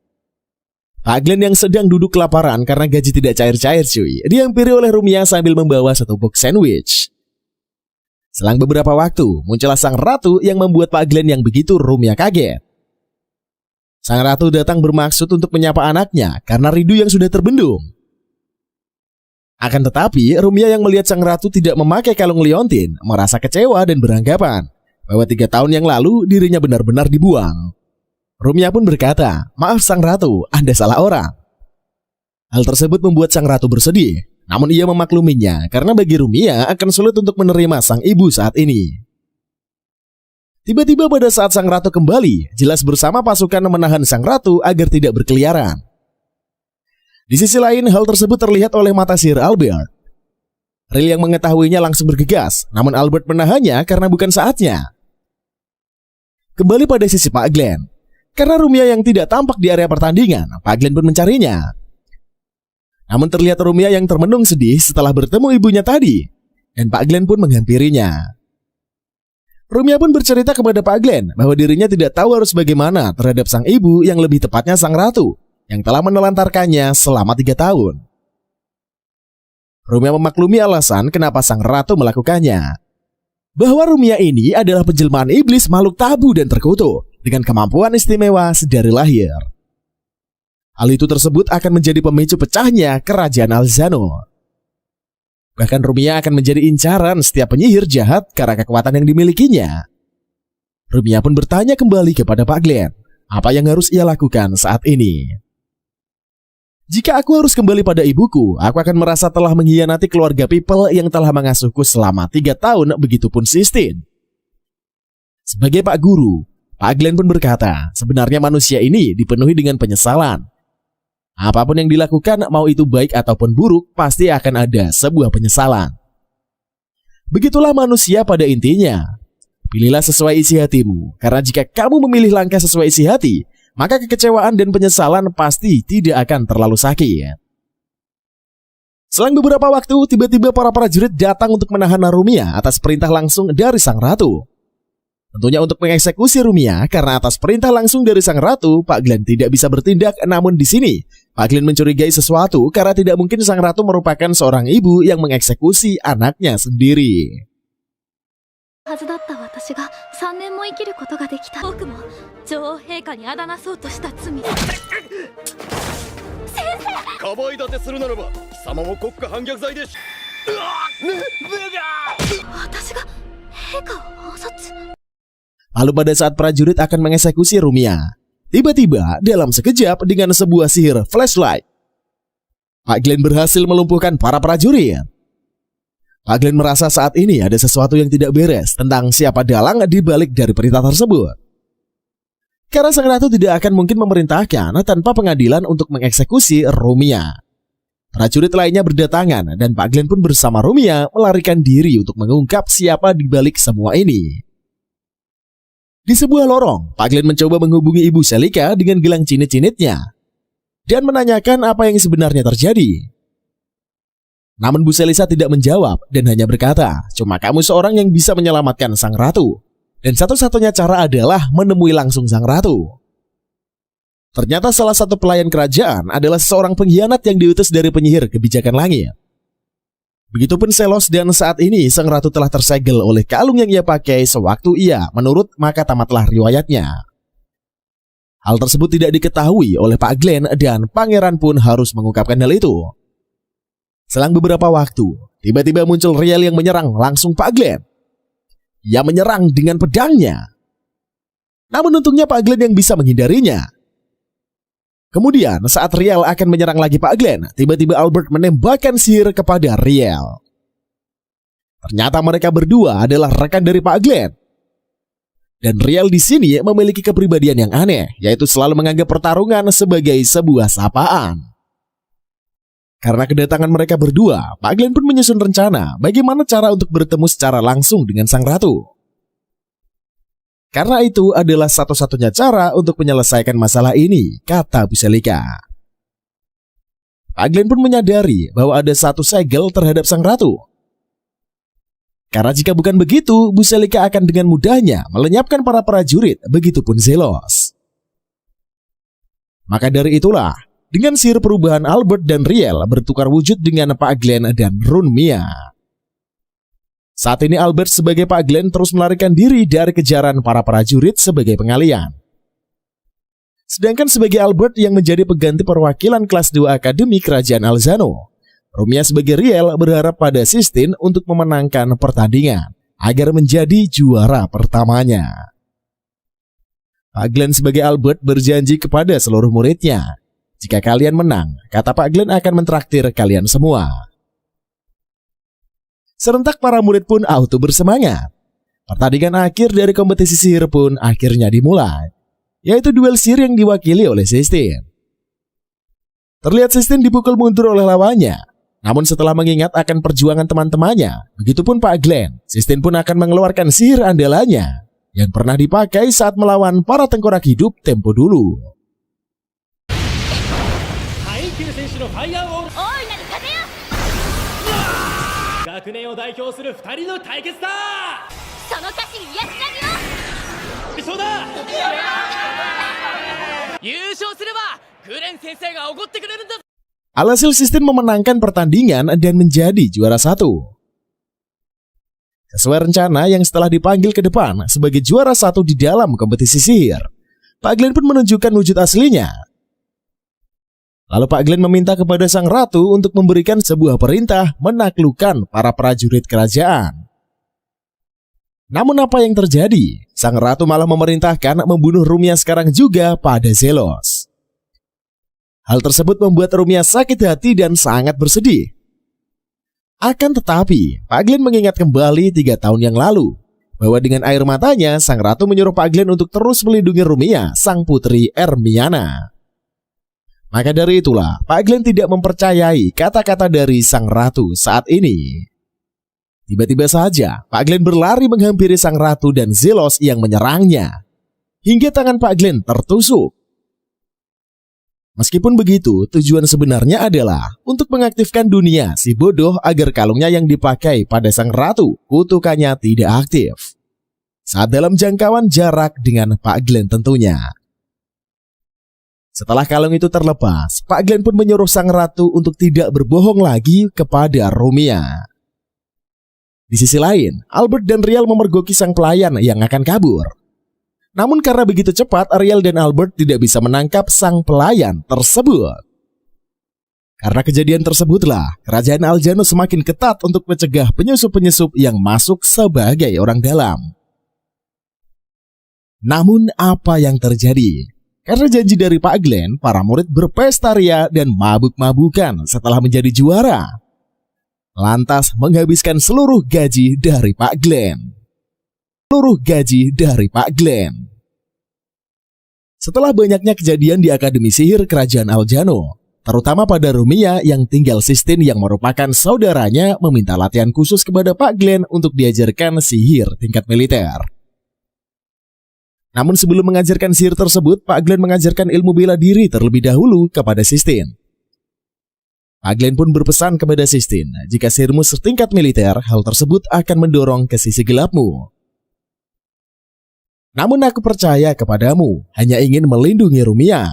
Pak Glenn yang sedang duduk kelaparan karena gaji tidak cair-cair cuy, dihampiri oleh Rumiya sambil membawa satu box sandwich. Selang beberapa waktu, muncullah sang ratu yang membuat Pak Glenn yang begitu Rumiya kaget. Sang ratu datang bermaksud untuk menyapa anaknya karena rindu yang sudah terbendung. Akan tetapi, Rumia yang melihat sang ratu tidak memakai kalung liontin merasa kecewa dan beranggapan bahwa 3 tahun yang lalu dirinya benar-benar dibuang. Rumia pun berkata, "Maaf sang ratu, Anda salah orang." Hal tersebut membuat sang ratu bersedih, namun ia memakluminya karena bagi Rumia akan sulit untuk menerima sang ibu saat ini. Tiba-tiba pada saat sang ratu kembali, jelas bersama pasukan menahan sang ratu agar tidak berkeliaran. Di sisi lain, hal tersebut terlihat oleh mata sihir Albert. Riel yang mengetahuinya langsung bergegas, namun Albert menahannya karena bukan saatnya. Kembali pada sisi Pak Glenn. Karena Rumia yang tidak tampak di area pertandingan, Pak Glenn pun mencarinya. Namun terlihat Rumia yang termenung sedih setelah bertemu ibunya tadi, dan Pak Glenn pun menghampirinya. Rumia pun bercerita kepada Pak Glenn bahwa dirinya tidak tahu harus bagaimana terhadap sang ibu yang lebih tepatnya sang ratu, yang telah menelantarkannya selama 3 tahun. Rumia memaklumi alasan kenapa sang ratu melakukannya. Bahwa Rumia ini adalah penjelmaan iblis makhluk tabu dan terkutuk dengan kemampuan istimewa sedari lahir. Hal itu tersebut akan menjadi pemicu pecahnya kerajaan Alzano. Bahkan Rumia akan menjadi incaran setiap penyihir jahat karena kekuatan yang dimilikinya. Rumia pun bertanya kembali kepada Pak Glenn, apa yang harus ia lakukan saat ini. Jika aku harus kembali pada ibuku, aku akan merasa telah mengkhianati keluarga people yang telah mengasuhku selama 3 tahun, begitupun Sistine. Sebagai Pak Guru, Pak Glenn pun berkata, sebenarnya manusia ini dipenuhi dengan penyesalan. Apapun yang dilakukan, mau itu baik ataupun buruk, pasti akan ada sebuah penyesalan. Begitulah manusia pada intinya. Pilihlah sesuai isi hatimu, karena jika kamu memilih langkah sesuai isi hati, maka kekecewaan dan penyesalan pasti tidak akan terlalu sakit. Selang beberapa waktu, tiba-tiba para prajurit datang untuk menahan Rumia atas perintah langsung dari sang ratu. Tentunya untuk mengeksekusi Rumia, karena atas perintah langsung dari sang ratu, Pak Glenn tidak bisa bertindak. Namun di sini, Pak Glenn mencurigai sesuatu karena tidak mungkin sang ratu merupakan seorang ibu yang mengeksekusi anaknya sendiri. はずだった私が3年も生きることができた。僕も女王陛下にあだなそうとした罪。かばい立てするならば貴様も国家反逆罪でし。私が陛下を暗殺。 Lalu pada saat prajurit akan mengeksekusi Rumia, tiba-tiba dalam sekejap dengan sebuah sihir flashlight, Pak Glenn berhasil melumpuhkan para prajurit. Pak Glenn merasa saat ini ada sesuatu yang tidak beres tentang siapa dalang di balik dari perintah tersebut. Karena sang ratu tidak akan mungkin memerintahkan tanpa pengadilan untuk mengeksekusi Rumia. Prajurit lainnya berdatangan dan Pak Glenn pun bersama Rumia melarikan diri untuk mengungkap siapa di balik semua ini. Di sebuah lorong, Pak Glenn mencoba menghubungi Ibu Selika dengan gelang cinit-cinitnya dan menanyakan apa yang sebenarnya terjadi. Namun Bu Selisa tidak menjawab dan hanya berkata, cuma kamu seorang yang bisa menyelamatkan sang ratu. Dan satu-satunya cara adalah menemui langsung sang ratu. Ternyata salah satu pelayan kerajaan adalah seorang pengkhianat yang diutus dari penyihir kebijakan langit. Begitupun Selos dan saat ini sang ratu telah tersegel oleh kalung yang ia pakai sewaktu ia menurut maka tamatlah riwayatnya. Hal tersebut tidak diketahui oleh Pak Glenn dan pangeran pun harus mengungkapkan hal itu. Selang beberapa waktu, tiba-tiba muncul Riel yang menyerang langsung Pak Glenn. Ia menyerang dengan pedangnya. Namun untungnya Pak Glenn yang bisa menghindarinya. Kemudian saat Riel akan menyerang lagi Pak Glenn, tiba-tiba Albert menembakkan sihir kepada Riel. Ternyata mereka berdua adalah rekan dari Pak Glenn. Dan Riel di sini memiliki kepribadian yang aneh, yaitu selalu menganggap pertarungan sebagai sebuah sapaan. Karena kedatangan mereka berdua, Pak Glenn pun menyusun rencana bagaimana cara untuk bertemu secara langsung dengan sang ratu. Karena itu adalah satu-satunya cara untuk menyelesaikan masalah ini, kata Bu Selika. Pak Glenn pun menyadari bahwa ada satu segel terhadap sang ratu. Karena jika bukan begitu, Bu Selika akan dengan mudahnya melenyapkan para prajurit, begitupun Zelos. Maka dari itulah, dengan sihir perubahan Albert dan Riel bertukar wujud dengan Pak Glenn dan Rumia. Saat ini Albert sebagai Pak Glenn terus melarikan diri dari kejaran para prajurit sebagai pengalian. Sedangkan sebagai Albert yang menjadi pengganti perwakilan kelas 2 Akademi Kerajaan Alzano, Rumia sebagai Riel berharap pada Sistine untuk memenangkan pertandingan agar menjadi juara pertamanya. Pak Glenn sebagai Albert berjanji kepada seluruh muridnya, jika kalian menang, kata Pak Glenn akan mentraktir kalian semua. Serentak para murid pun auto bersemangat. Pertandingan akhir dari kompetisi sihir pun akhirnya dimulai, yaitu duel sihir yang diwakili oleh Sistine. Terlihat Sistine dipukul mundur oleh lawannya. Namun setelah mengingat akan perjuangan teman-temannya, begitupun Pak Glenn, Sistine pun akan mengeluarkan sihir andalannya yang pernah dipakai saat melawan para tengkorak hidup tempo dulu. 学年を代表する2人の対決だ。その歌詞に癒やしなるよ。そうだ。優勝すればグレン先生がおごってくれるんだ。 Alhasil Sistine memenangkan pertandingan dan menjadi juara 1. Sesuai rencana yang setelah dipanggil ke depan sebagai juara 1 di dalam kompetisi sihir, Pak Glenn pun menunjukkan wujud aslinya. Lalu Pak Glenn meminta kepada sang ratu untuk memberikan sebuah perintah menaklukkan para prajurit kerajaan. Namun apa yang terjadi? Sang ratu malah memerintahkan membunuh Rumia sekarang juga pada Zelos. Hal tersebut membuat Rumia sakit hati dan sangat bersedih. Akan tetapi, Pak Glenn mengingat kembali 3 tahun yang lalu bahwa dengan air matanya sang ratu menyuruh Pak Glenn untuk terus melindungi Rumia, sang putri Ermiana. Maka dari itulah Pak Glenn tidak mempercayai kata-kata dari sang ratu saat ini. Tiba-tiba saja Pak Glenn berlari menghampiri sang ratu dan Zelos yang menyerangnya, hingga tangan Pak Glenn tertusuk. Meskipun begitu, tujuan sebenarnya adalah untuk mengaktifkan dunia si bodoh agar kalungnya yang dipakai pada sang ratu kutukannya tidak aktif saat dalam jangkauan jarak dengan Pak Glenn tentunya. Setelah kalung itu terlepas, Pak Glenn pun menyuruh sang ratu untuk tidak berbohong lagi kepada Rumia. Di sisi lain, Albert dan Riel memergoki sang pelayan yang akan kabur. Namun karena begitu cepat, Riel dan Albert tidak bisa menangkap sang pelayan tersebut. Karena kejadian tersebutlah, kerajaan Aljano semakin ketat untuk mencegah penyusup-penyusup yang masuk sebagai orang dalam. Namun apa yang terjadi? Karena janji dari Pak Glenn, para murid berpesta ria dan mabuk-mabukan setelah menjadi juara. Lantas menghabiskan seluruh gaji dari Pak Glenn. Setelah banyaknya kejadian di Akademi Sihir Kerajaan Aljano, terutama pada Rumia yang tinggal Sistine yang merupakan saudaranya meminta latihan khusus kepada Pak Glenn untuk diajarkan sihir tingkat militer. Namun sebelum mengajarkan sihir tersebut, Pak Glenn mengajarkan ilmu bela diri terlebih dahulu kepada Sistine. Pak Glenn pun berpesan kepada Sistine, jika sihirmu setingkat militer, hal tersebut akan mendorong ke sisi gelapmu. Namun aku percaya kepadamu, hanya ingin melindungi Rumia.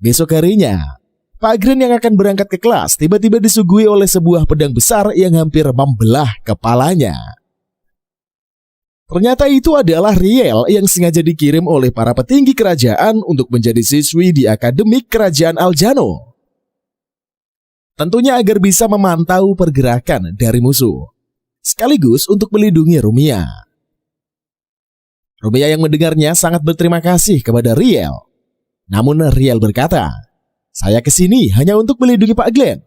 Besok harinya, Pak Glenn yang akan berangkat ke kelas tiba-tiba disuguhi oleh sebuah pedang besar yang hampir membelah kepalanya. Ternyata itu adalah Riel yang sengaja dikirim oleh para petinggi kerajaan untuk menjadi siswi di Akademik Kerajaan Aljano. Tentunya agar bisa memantau pergerakan dari musuh, sekaligus untuk melindungi Rumia. Rumia yang mendengarnya sangat berterima kasih kepada Riel. Namun Riel berkata, "Saya kesini hanya untuk melindungi Pak Glenn."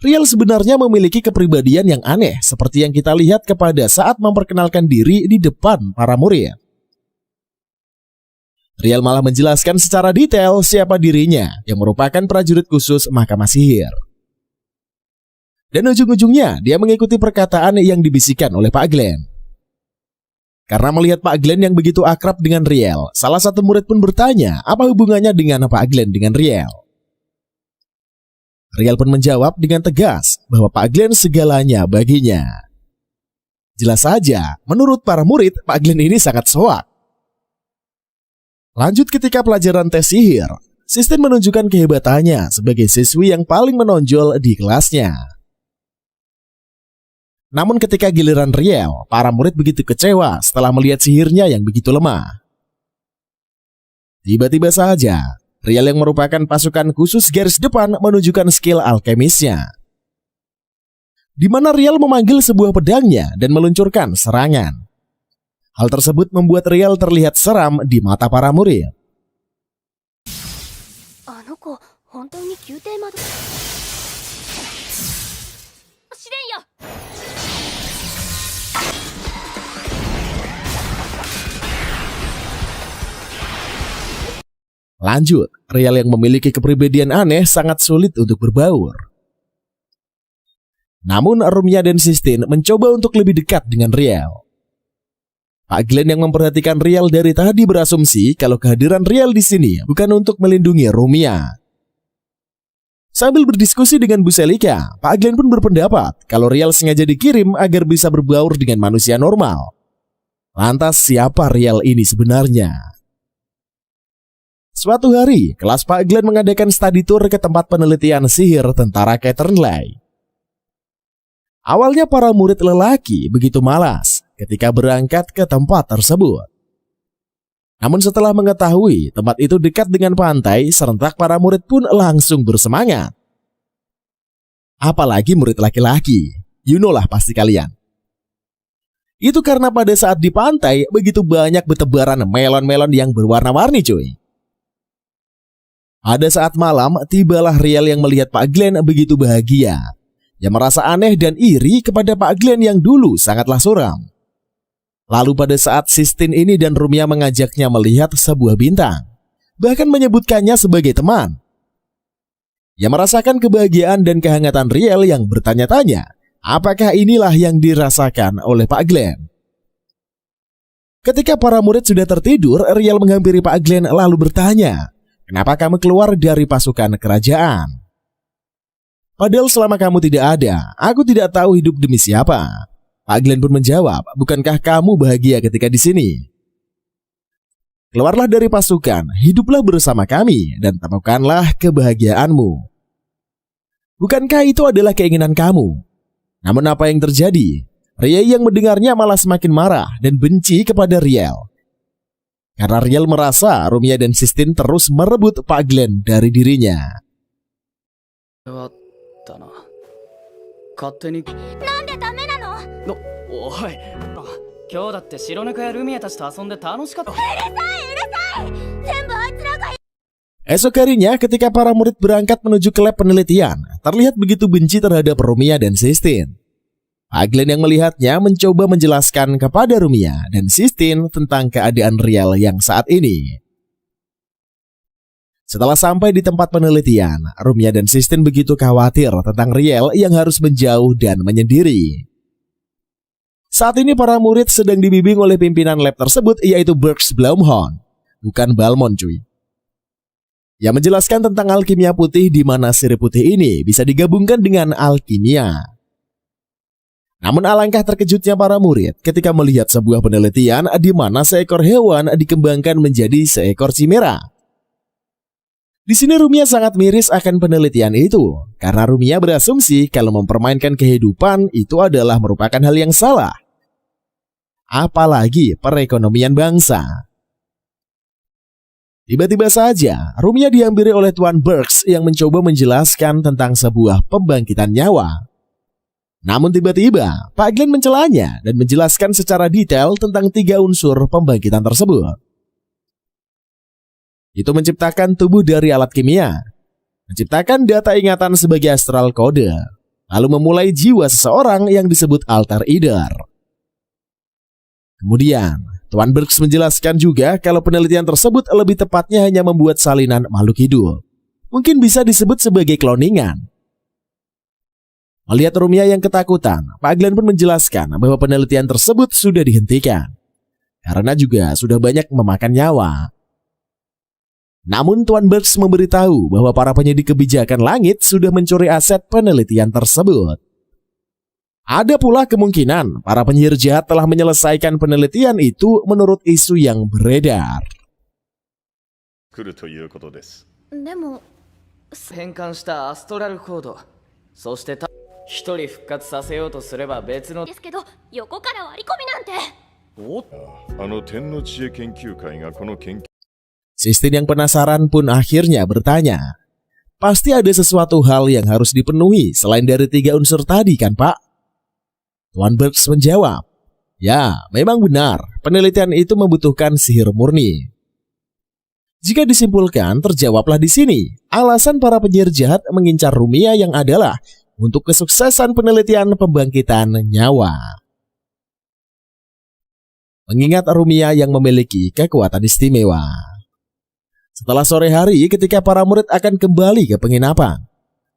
Riel sebenarnya memiliki kepribadian yang aneh seperti yang kita lihat kepada saat memperkenalkan diri di depan para murid. Riel malah menjelaskan secara detail siapa dirinya yang merupakan prajurit khusus Mahkamah Sihir. Dan ujung-ujungnya dia mengikuti perkataan yang dibisikkan oleh Pak Glenn. Karena melihat Pak Glenn yang begitu akrab dengan Riel, salah satu murid pun bertanya apa hubungannya dengan Pak Glenn dengan Riel. Riel pun menjawab dengan tegas bahwa Pak Glenn segalanya baginya. Jelas saja, menurut para murid, Pak Glenn ini sangat soak. Lanjut ketika pelajaran tes sihir, Sistine menunjukkan kehebatannya sebagai siswi yang paling menonjol di kelasnya. Namun ketika giliran Riel, para murid begitu kecewa setelah melihat sihirnya yang begitu lemah. Tiba-tiba saja, Riel yang merupakan pasukan khusus garis depan menunjukkan skill alkemisnya, di mana Riel memanggil sebuah pedangnya dan meluncurkan serangan. Hal tersebut membuat Riel terlihat seram di mata para murid. あの子本当に宮廷まで試練よ。 Lanjut, Riel yang memiliki kepribadian aneh sangat sulit untuk berbaur. Namun Rumia dan Sistine mencoba untuk lebih dekat dengan Riel. Pak Glenn yang memperhatikan Riel dari tadi berasumsi kalau kehadiran Riel di sini bukan untuk melindungi Rumia. Sambil berdiskusi dengan Bu Selika, Pak Glenn pun berpendapat kalau Riel sengaja dikirim agar bisa berbaur dengan manusia normal. Lantas siapa Riel ini sebenarnya? Suatu hari, kelas Pak Glenn mengadakan study tour ke tempat penelitian sihir tentara Catternley. Awalnya para murid lelaki begitu malas ketika berangkat ke tempat tersebut. Namun setelah mengetahui tempat itu dekat dengan pantai, serentak para murid pun langsung bersemangat. Apalagi murid laki-laki, you know lah pasti kalian. Itu karena pada saat di pantai begitu banyak bertebaran melon-melon yang berwarna-warni cuy. Pada saat malam, tibalah Riel yang melihat Pak Glenn begitu bahagia. Yang merasa aneh dan iri kepada Pak Glenn yang dulu sangatlah suram. Lalu pada saat Sistine ini dan Rumia mengajaknya melihat sebuah bintang, bahkan menyebutkannya sebagai teman. Yang merasakan kebahagiaan dan kehangatan Riel yang bertanya-tanya, apakah inilah yang dirasakan oleh Pak Glenn? Ketika para murid sudah tertidur, Riel menghampiri Pak Glenn lalu bertanya, kenapa kamu keluar dari pasukan kerajaan? Padahal selama kamu tidak ada, aku tidak tahu hidup demi siapa. Pak Glenn pun menjawab, bukankah kamu bahagia ketika di sini? Keluarlah dari pasukan, hiduplah bersama kami, dan temukanlah kebahagiaanmu. Bukankah itu adalah keinginan kamu? Namun apa yang terjadi? Riel yang mendengarnya malah semakin marah dan benci kepada Riel. Karena Riel merasa Rumia dan Sistine terus merebut Pak Glenn dari dirinya. だな勝手になんでダメなの？おい今日だって白猫やルミエたちと遊んで楽しかった。 全部あいつらが Esok harinya ketika para murid berangkat menuju ke lab penelitian, terlihat begitu benci terhadap Rumia dan Sistine. Pak Glenn yang melihatnya mencoba menjelaskan kepada Rumia dan Sistine tentang keadaan Riel yang saat ini. Setelah sampai di tempat penelitian, Rumia dan Sistine begitu khawatir tentang Riel yang harus menjauh dan menyendiri. Saat ini para murid sedang dibimbing oleh pimpinan lab tersebut, yaitu Berks Blumhound, bukan Balmond cuy. Yang menjelaskan tentang alkimia putih, di mana sirip putih ini bisa digabungkan dengan alkimia. Namun alangkah terkejutnya para murid ketika melihat sebuah penelitian di mana seekor hewan dikembangkan menjadi seekor chimera. Di sini Rumia sangat miris akan penelitian itu, karena Rumia berasumsi kalau mempermainkan kehidupan itu adalah merupakan hal yang salah. Apalagi perekonomian bangsa. Tiba-tiba saja, Rumia dihampiri oleh Tuan Berks yang mencoba menjelaskan tentang sebuah pembangkitan nyawa. Namun tiba-tiba, Pak Glenn mencelanya dan menjelaskan secara detail tentang 3 unsur pembangkitan tersebut. Itu menciptakan tubuh dari alat kimia, menciptakan data ingatan sebagai astral code, lalu memulai jiwa seseorang yang disebut alter either. Kemudian, Tuan Berks menjelaskan juga kalau penelitian tersebut lebih tepatnya hanya membuat salinan makhluk hidup. Mungkin bisa disebut sebagai cloningan. Melihat Rumia yang ketakutan, Pak Glenn pun menjelaskan bahwa penelitian tersebut sudah dihentikan, karena juga sudah banyak memakan nyawa. Namun Tuan Berks memberitahu bahwa para penyidik kebijakan langit sudah mencuri aset penelitian tersebut. Ada pula kemungkinan para penyihir jahat telah menyelesaikan penelitian itu menurut isu yang beredar. 来るということです。でも変換したアストラルコード、そして一人復活させようとすれば別のですけど横から割り込みなんて。おあの天の知恵研究会がこの研究 Sistine yang penasaran pun akhirnya bertanya, pasti ada sesuatu hal yang harus dipenuhi selain dari 3 unsur tadi kan Pak? Tuan Berks menjawab, ya memang benar, penelitian itu membutuhkan sihir murni. Jika disimpulkan, terjawablah di sini alasan para penyihir jahat mengincar Rumia yang adalah untuk kesuksesan penelitian pembangkitan nyawa. Mengingat Rumia yang memiliki kekuatan istimewa. Setelah sore hari ketika para murid akan kembali ke penginapan,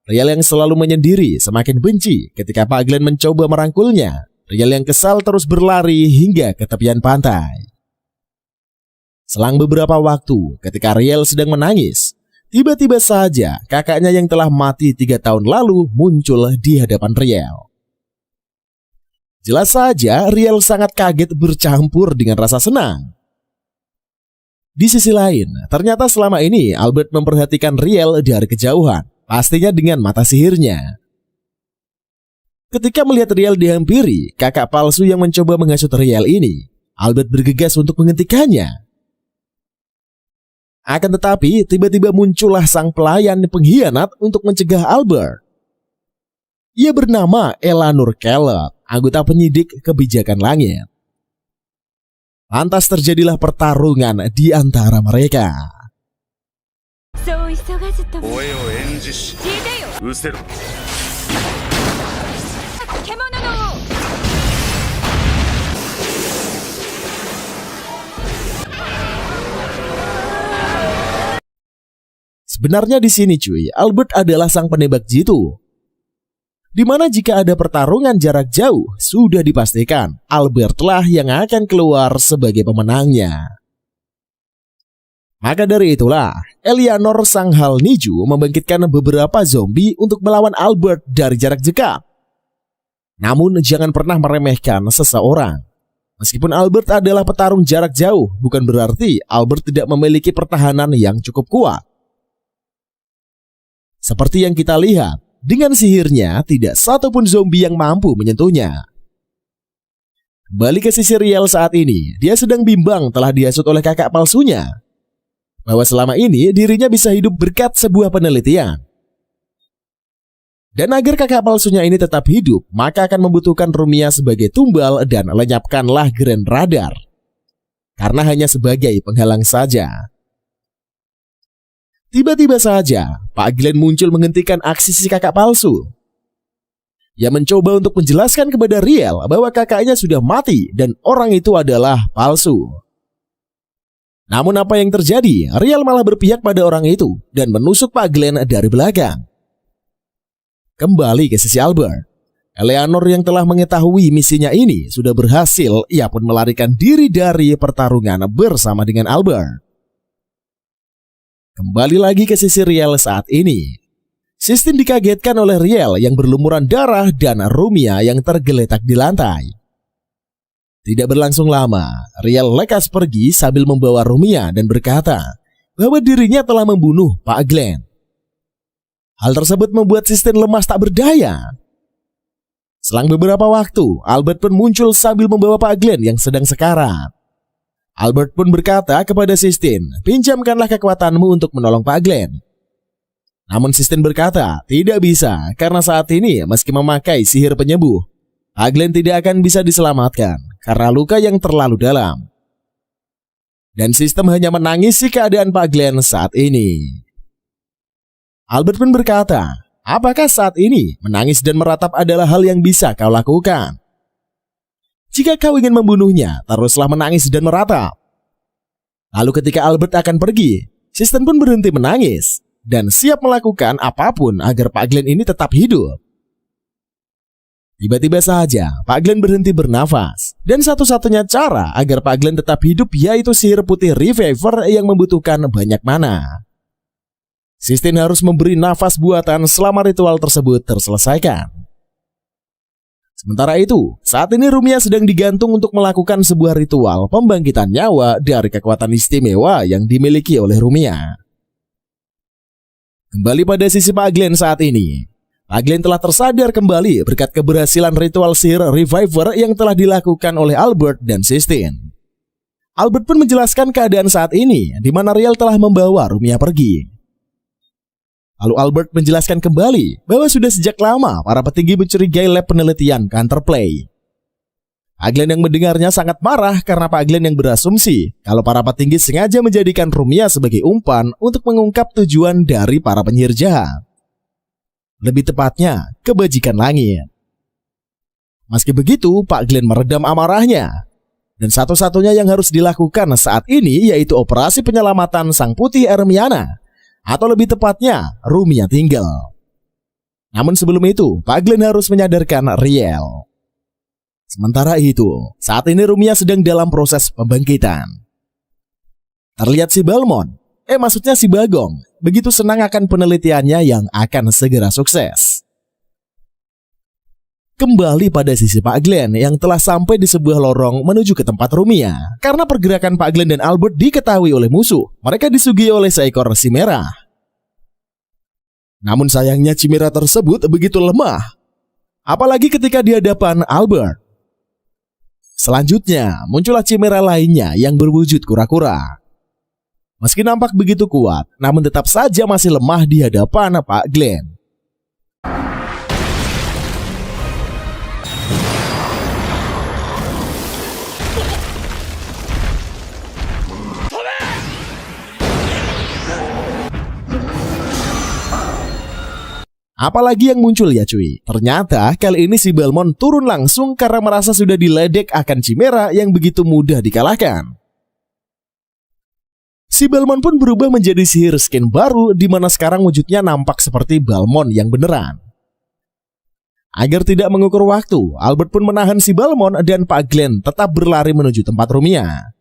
Riel yang selalu menyendiri semakin benci ketika Pak Glenn mencoba merangkulnya. Riel yang kesal terus berlari hingga ke tepian pantai. Selang beberapa waktu ketika Riel sedang menangis, tiba-tiba saja kakaknya yang telah mati 3 tahun lalu muncul di hadapan Riel. Jelas saja Riel sangat kaget bercampur dengan rasa senang. Di sisi lain, ternyata selama ini Albert memperhatikan Riel dari kejauhan, pastinya dengan mata sihirnya. Ketika melihat Riel dihampiri kakak palsu yang mencoba menghasut Riel ini, Albert bergegas untuk menghentikannya. Akan tetapi, tiba-tiba muncullah sang pelayan pengkhianat untuk mencegah Albert. Ia bernama Elanur Kellogg, anggota penyidik kebijakan langit. Lantas terjadilah pertarungan di antara mereka. そう急がずとも声を演じし聞いてよ失せろ。獣の王 Sebenarnya di sini cuy, Albert adalah sang penembak jitu. Di mana jika ada pertarungan jarak jauh, sudah dipastikan Albertlah yang akan keluar sebagai pemenangnya. Maka dari itulah, Eleanor sang Hal Niju membangkitkan beberapa zombie untuk melawan Albert dari jarak dekat. Namun jangan pernah meremehkan seseorang. Meskipun Albert adalah petarung jarak jauh, bukan berarti Albert tidak memiliki pertahanan yang cukup kuat. Seperti yang kita lihat, dengan sihirnya tidak satupun zombie yang mampu menyentuhnya. Kembali ke sisi Riel saat ini, dia sedang bimbang telah dihasut oleh kakak palsunya. Bahwa selama ini dirinya bisa hidup berkat sebuah penelitian. Dan agar kakak palsunya ini tetap hidup, maka akan membutuhkan Rumia sebagai tumbal dan lenyapkanlah Grand Radar. Karena hanya sebagai penghalang saja. Tiba-tiba saja, Pak Glenn muncul menghentikan aksi si kakak palsu. Ia mencoba untuk menjelaskan kepada Riel bahwa kakaknya sudah mati dan orang itu adalah palsu. Namun apa yang terjadi? Riel malah berpihak pada orang itu dan menusuk Pak Glenn dari belakang. Kembali ke sisi Albert. Eleanor yang telah mengetahui misinya ini sudah berhasil, ia pun melarikan diri dari pertarungan bersama dengan Albert. Kembali lagi ke sisi Riel saat ini. Sistine dikagetkan oleh Riel yang berlumuran darah dan Rumia yang tergeletak di lantai. Tidak berlangsung lama, Riel lekas pergi sambil membawa Rumia dan berkata bahwa dirinya telah membunuh Pak Glenn. Hal tersebut membuat Sistine lemas tak berdaya. Selang beberapa waktu, Albert pun muncul sambil membawa Pak Glenn yang sedang sekarat. Albert pun berkata kepada Sistine, pinjamkanlah kekuatanmu untuk menolong Pak Glenn. Namun Sistine berkata, tidak bisa karena saat ini meski memakai sihir penyembuh, Pak Glenn tidak akan bisa diselamatkan karena luka yang terlalu dalam. Dan sistem hanya menangisi keadaan Pak Glenn saat ini. Albert pun berkata, apakah saat ini menangis dan meratap adalah hal yang bisa kau lakukan? Jika kau ingin membunuhnya, teruslah menangis dan meratap. Lalu ketika Albert akan pergi, Sistine pun berhenti menangis dan siap melakukan apapun agar Pak Glenn ini tetap hidup. Tiba-tiba saja Pak Glenn berhenti bernafas, dan satu-satunya cara agar Pak Glenn tetap hidup yaitu sihir putih Reviver yang membutuhkan banyak mana. Sistine harus memberi nafas buatan selama ritual tersebut terselesaikan. Sementara itu, saat ini Rumia sedang digantung untuk melakukan sebuah ritual pembangkitan nyawa dari kekuatan istimewa yang dimiliki oleh Rumia. Kembali pada sisi Pak Glenn saat ini. Pak Glenn telah tersadar kembali berkat keberhasilan ritual sihir Reviver yang telah dilakukan oleh Albert dan Sistine. Albert pun menjelaskan keadaan saat ini di mana Riel telah membawa Rumia pergi. Lalu Albert menjelaskan kembali bahwa sudah sejak lama para petinggi mencurigai lab penelitian Counterplay. Pak Glenn yang mendengarnya sangat marah karena Pak Glenn yang berasumsi kalau para petinggi sengaja menjadikan Rumia sebagai umpan untuk mengungkap tujuan dari para penyihir jahat. Lebih tepatnya, kebajikan langit. Meski begitu, Pak Glenn meredam amarahnya. Dan satu-satunya yang harus dilakukan saat ini yaitu operasi penyelamatan Sang Putih Ermiana. Atau lebih tepatnya, Rumia tinggal. Namun sebelum itu, Pak Glenn harus menyadarkan Riel. Sementara itu, saat ini Rumia sedang dalam proses pembangkitan. Terlihat si Balmond, maksudnya si Bagong, begitu senang akan penelitiannya yang akan segera sukses. Kembali pada sisi Pak Glenn yang telah sampai di sebuah lorong menuju ke tempat Rumia. Karena pergerakan Pak Glenn dan Albert diketahui oleh musuh, mereka disuguhi oleh seekor Chimera. Namun sayangnya Chimera tersebut begitu lemah, apalagi ketika di hadapan Albert. Selanjutnya muncullah Chimera lainnya yang berwujud kura-kura. Meski nampak begitu kuat, namun tetap saja masih lemah di hadapan Pak Glenn. Apalagi yang muncul ya cuy. Ternyata kali ini si Balmond turun langsung karena merasa sudah diledek akan Chimera yang begitu mudah dikalahkan. Si Balmond pun berubah menjadi sihir skin baru di mana sekarang wujudnya nampak seperti Balmond yang beneran. Agar tidak mengukur waktu, Albert pun menahan si Balmond dan Pak Glenn tetap berlari menuju tempat Rumia.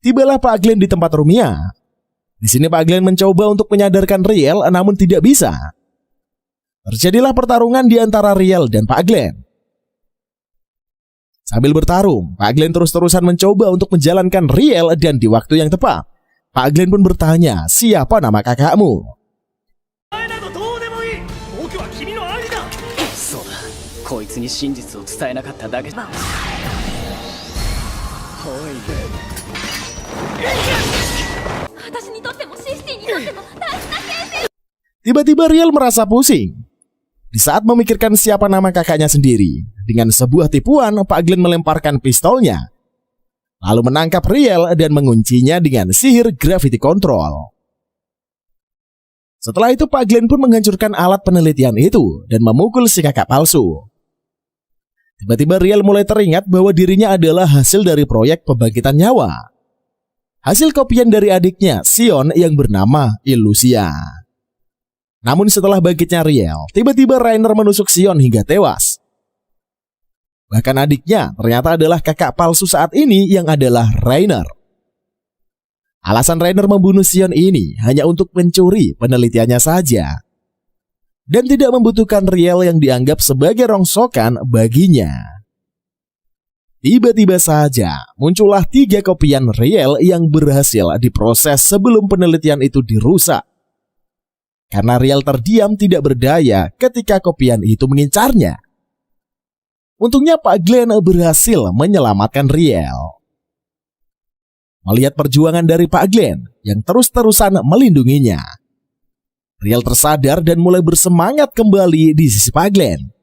Tibalah Pak Glenn di tempat Rumia. Di sini Pak Glenn mencoba untuk menyadarkan Riel namun tidak bisa. Terjadilah pertarungan di antara Riel dan Pak Glenn. Sambil bertarung, Pak Glenn terus-terusan mencoba untuk menjalankan Riel dan di waktu yang tepat, Pak Glenn pun bertanya, siapa nama kakakmu? そうだ、こいつに真実を伝えなかっただけだ。私にとってもシスティにとっても大事な先生。 Tiba-tiba Riel merasa pusing. Di saat memikirkan siapa nama kakaknya sendiri, dengan sebuah tipuan Pak Glenn melemparkan pistolnya, lalu menangkap Riel dan menguncinya dengan sihir gravity control. Setelah itu Pak Glenn pun menghancurkan alat penelitian itu dan memukul si kakak palsu. Tiba-tiba Riel mulai teringat bahwa dirinya adalah hasil dari proyek pembangkitan nyawa. Hasil kopian dari adiknya, Sion yang bernama Illusia. Namun setelah bangkitnya Riel, tiba-tiba Rainer menusuk Sion hingga tewas. Bahkan adiknya ternyata adalah kakak palsu saat ini yang adalah Rainer. Alasan Rainer membunuh Sion ini hanya untuk mencuri penelitiannya saja. Dan tidak membutuhkan Riel yang dianggap sebagai rongsokan baginya. Tiba-tiba saja muncullah 3 kopian Riel yang berhasil diproses sebelum penelitian itu dirusak. Karena Riel terdiam tidak berdaya ketika kopian itu mengincarnya. Untungnya Pak Glenn berhasil menyelamatkan Riel. Melihat perjuangan dari Pak Glenn yang terus-terusan melindunginya, Riel tersadar dan mulai bersemangat kembali di sisi Pak Glenn.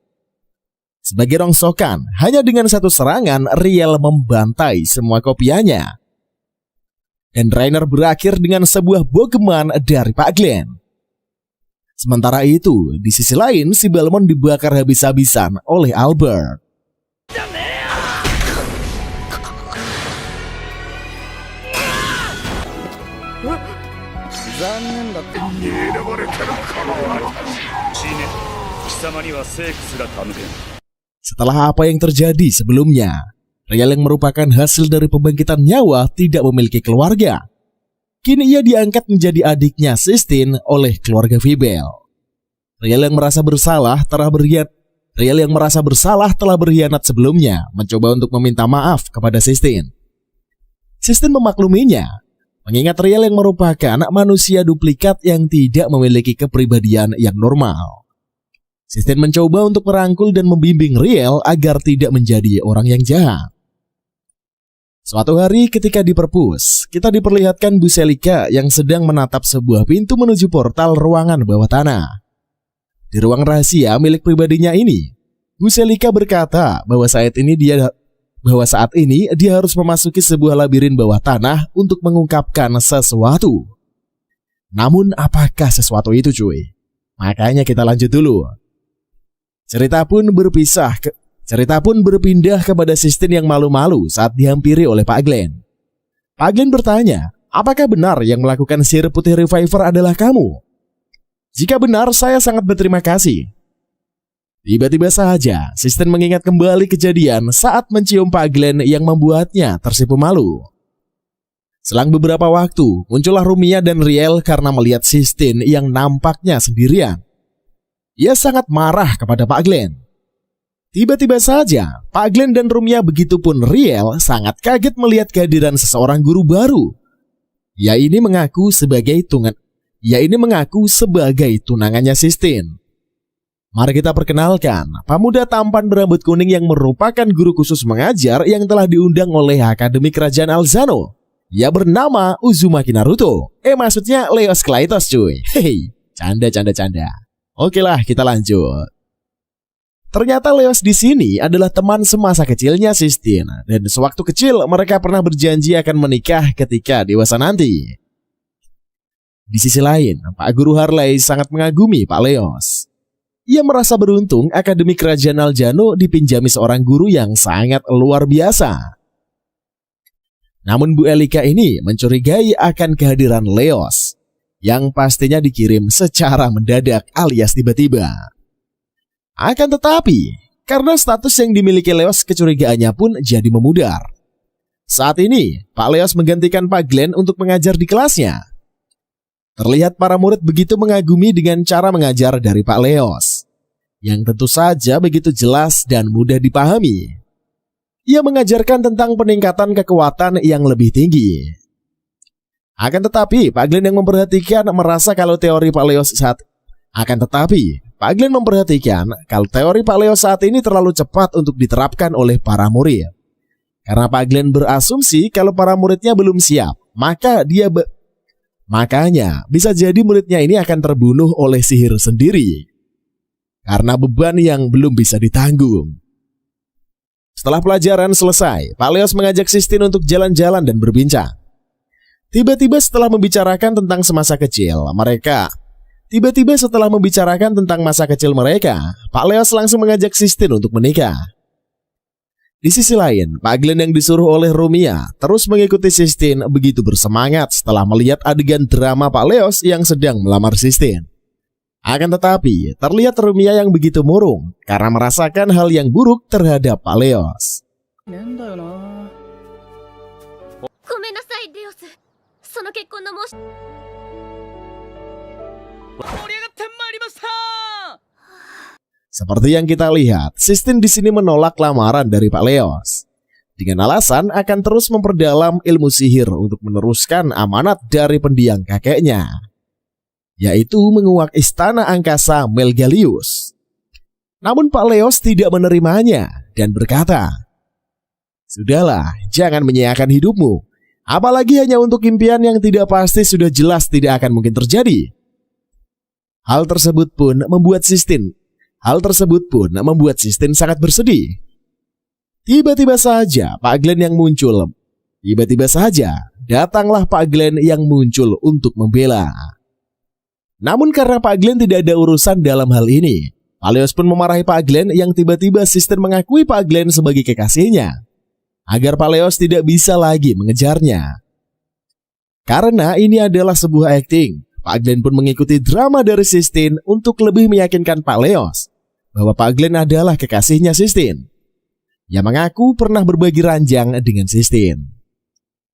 Sebagai rongsokan, hanya dengan satu serangan Riel membantai semua kopiannya. Dan Rainer berakhir dengan sebuah bogeman dari Pak Glenn. Sementara itu, di sisi lain si Balmond dibakar habis-habisan oleh Albert. Setelah apa yang terjadi sebelumnya, Riel yang merupakan hasil dari pembangkitan nyawa tidak memiliki keluarga. Kini ia diangkat menjadi adiknya Sistine oleh keluarga Fibel. Riel yang merasa bersalah telah berkhianat sebelumnya, mencoba untuk meminta maaf kepada Sistine. Sistine memakluminya, mengingat Riel yang merupakan manusia duplikat yang tidak memiliki kepribadian yang normal. Sistine mencoba untuk merangkul dan membimbing Riel agar tidak menjadi orang yang jahat. Suatu hari ketika di perpus, kita diperlihatkan Bu Selika yang sedang menatap sebuah pintu menuju portal ruangan bawah tanah. Di ruang rahasia milik pribadinya ini, Bu Selika berkata bahwa saat ini dia harus memasuki sebuah labirin bawah tanah untuk mengungkapkan sesuatu. Namun apakah sesuatu itu cuy? Makanya kita lanjut dulu. Cerita pun berpindah kepada Sistine yang malu-malu saat dihampiri oleh Pak Glenn. Pak Glenn bertanya, apakah benar yang melakukan sihir putih reviver adalah kamu? Jika benar, saya sangat berterima kasih. Tiba-tiba saja, Sistine mengingat kembali kejadian saat mencium Pak Glenn yang membuatnya tersipu malu. Selang beberapa waktu, muncullah Rumia dan Riel karena melihat Sistine yang nampaknya sendirian. Ia sangat marah kepada Pak Glenn. Tiba-tiba saja, Pak Glenn dan Rumia begitupun Riel sangat kaget melihat kehadiran seseorang guru baru. Ia ini mengaku sebagai tunangannya Sistine. Mari kita perkenalkan pemuda tampan berambut kuning yang merupakan guru khusus mengajar yang telah diundang oleh Akademi Kerajaan Alzano. Ia bernama Uzumaki Naruto. Maksudnya Leos Klaitos cuy. Hei, canda. Oke lah, kita lanjut. Ternyata Leos di sini adalah teman semasa kecilnya Sistine, dan sewaktu kecil mereka pernah berjanji akan menikah ketika dewasa nanti. Di sisi lain, Pak Guru Harley sangat mengagumi Pak Leos. Ia merasa beruntung Akademi Kerajaan Alzano dipinjami seorang guru yang sangat luar biasa. Namun Bu Elika ini mencurigai akan kehadiran Leos, yang pastinya dikirim secara mendadak alias tiba-tiba. Akan tetapi, karena status yang dimiliki Leos, kecurigaannya pun jadi memudar. Saat ini, Pak Leos menggantikan Pak Glenn untuk mengajar di kelasnya. Terlihat para murid begitu mengagumi dengan cara mengajar dari Pak Leos, yang tentu saja begitu jelas dan mudah dipahami. Ia mengajarkan tentang peningkatan kekuatan yang lebih tinggi. Akan tetapi, Pak Glenn yang memperhatikan merasa kalau teori Pak Leos saat Pak Glenn memperhatikan kalau teori Pak Leos saat ini terlalu cepat untuk diterapkan oleh para murid. Karena Pak Glenn berasumsi kalau para muridnya belum siap, makanya bisa jadi muridnya ini akan terbunuh oleh sihir sendiri. Karena beban yang belum bisa ditanggung. Setelah pelajaran selesai, Pak Leos mengajak Sistine untuk jalan-jalan dan berbincang. Tiba-tiba setelah membicarakan tentang masa kecil mereka, Pak Leos langsung mengajak Sistine untuk menikah. Di sisi lain, Pak Glenn yang disuruh oleh Rumia terus mengikuti Sistine begitu bersemangat setelah melihat adegan drama Pak Leos yang sedang melamar Sistine. Akan tetapi, terlihat Rumia yang begitu murung karena merasakan hal yang buruk terhadap Pak Leos. ごめんなさいレオス、その結婚の申し Seperti yang kita lihat, Sistine di sini menolak lamaran dari Pak Leos dengan alasan akan terus memperdalam ilmu sihir untuk meneruskan amanat dari pendiang kakeknya, yaitu menguak istana angkasa Melgalius. Namun Pak Leos tidak menerimanya dan berkata, "Sudahlah, jangan menyia-nyiakan hidupmu. Apalagi hanya untuk impian yang tidak pasti sudah jelas tidak akan mungkin terjadi." Hal tersebut pun membuat Sistine sangat bersedih. Tiba-tiba saja datanglah Pak Glenn yang muncul untuk membela. Namun karena Pak Glenn tidak ada urusan dalam hal ini, Pak Leos pun memarahi Pak Glenn yang tiba-tiba Sistine mengakui Pak Glenn sebagai kekasihnya, agar Pak Leos tidak bisa lagi mengejarnya. Karena ini adalah sebuah akting, Pak Glenn pun mengikuti drama dari Sistine untuk lebih meyakinkan Pak Leos bahwa Pak Glenn adalah kekasihnya Sistine, yang mengaku pernah berbagi ranjang dengan Sistine.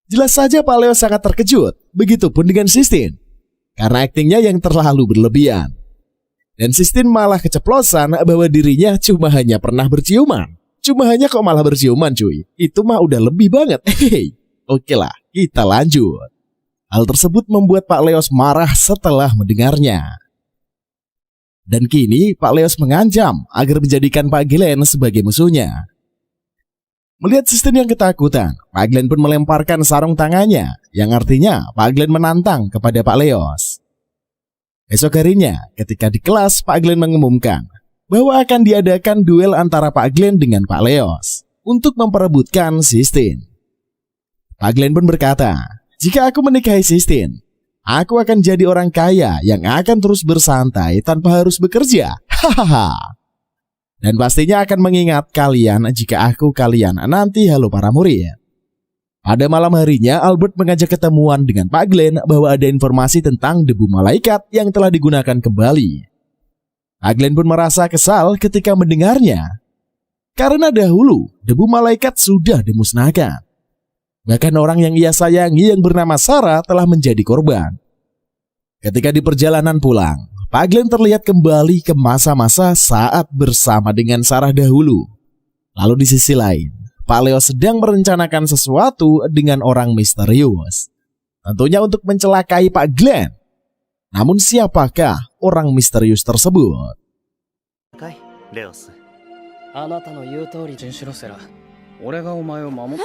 Jelas saja Pak Leos sangat terkejut, begitupun dengan Sistine, karena aktingnya yang terlalu berlebihan. Dan Sistine malah keceplosan bahwa dirinya cuma hanya pernah berciuman. Kok malah berciuman cuy, itu mah udah lebih banget. Oke lah, kita lanjut. Hal tersebut membuat Pak Leos marah setelah mendengarnya. Dan kini Pak Leos mengancam agar menjadikan Pak Glenn sebagai musuhnya. Melihat Sistine yang ketakutan, Pak Glenn pun melemparkan sarung tangannya, yang artinya Pak Glenn menantang kepada Pak Leos. Esok harinya, ketika di kelas, Pak Glenn mengumumkan bahwa akan diadakan duel antara Pak Glenn dengan Pak Leos untuk memperebutkan Sistine. Pak Glenn pun berkata, "Jika aku menikahi Sistine, aku akan jadi orang kaya yang akan terus bersantai tanpa harus bekerja. Hahaha. Dan pastinya akan mengingat kalian jika aku kalian nanti." Halo para murid. Pada malam harinya, Albert mengajak ketemuan dengan Pak Glenn bahwa ada informasi tentang debu malaikat yang telah digunakan kembali. Pak Glenn pun merasa kesal ketika mendengarnya, karena dahulu debu malaikat sudah dimusnahkan. Bahkan orang yang ia sayangi yang bernama Sarah telah menjadi korban. Ketika di perjalanan pulang, Pak Glenn terlihat kembali ke masa-masa saat bersama dengan Sarah dahulu. Lalu di sisi lain, Pak Leo sedang merencanakan sesuatu dengan orang misterius. Tentunya untuk mencelakai Pak Glenn. Namun siapakah orang misterius tersebut? レオス、あなたの言う通りジンシロセラ、俺がお前を守っ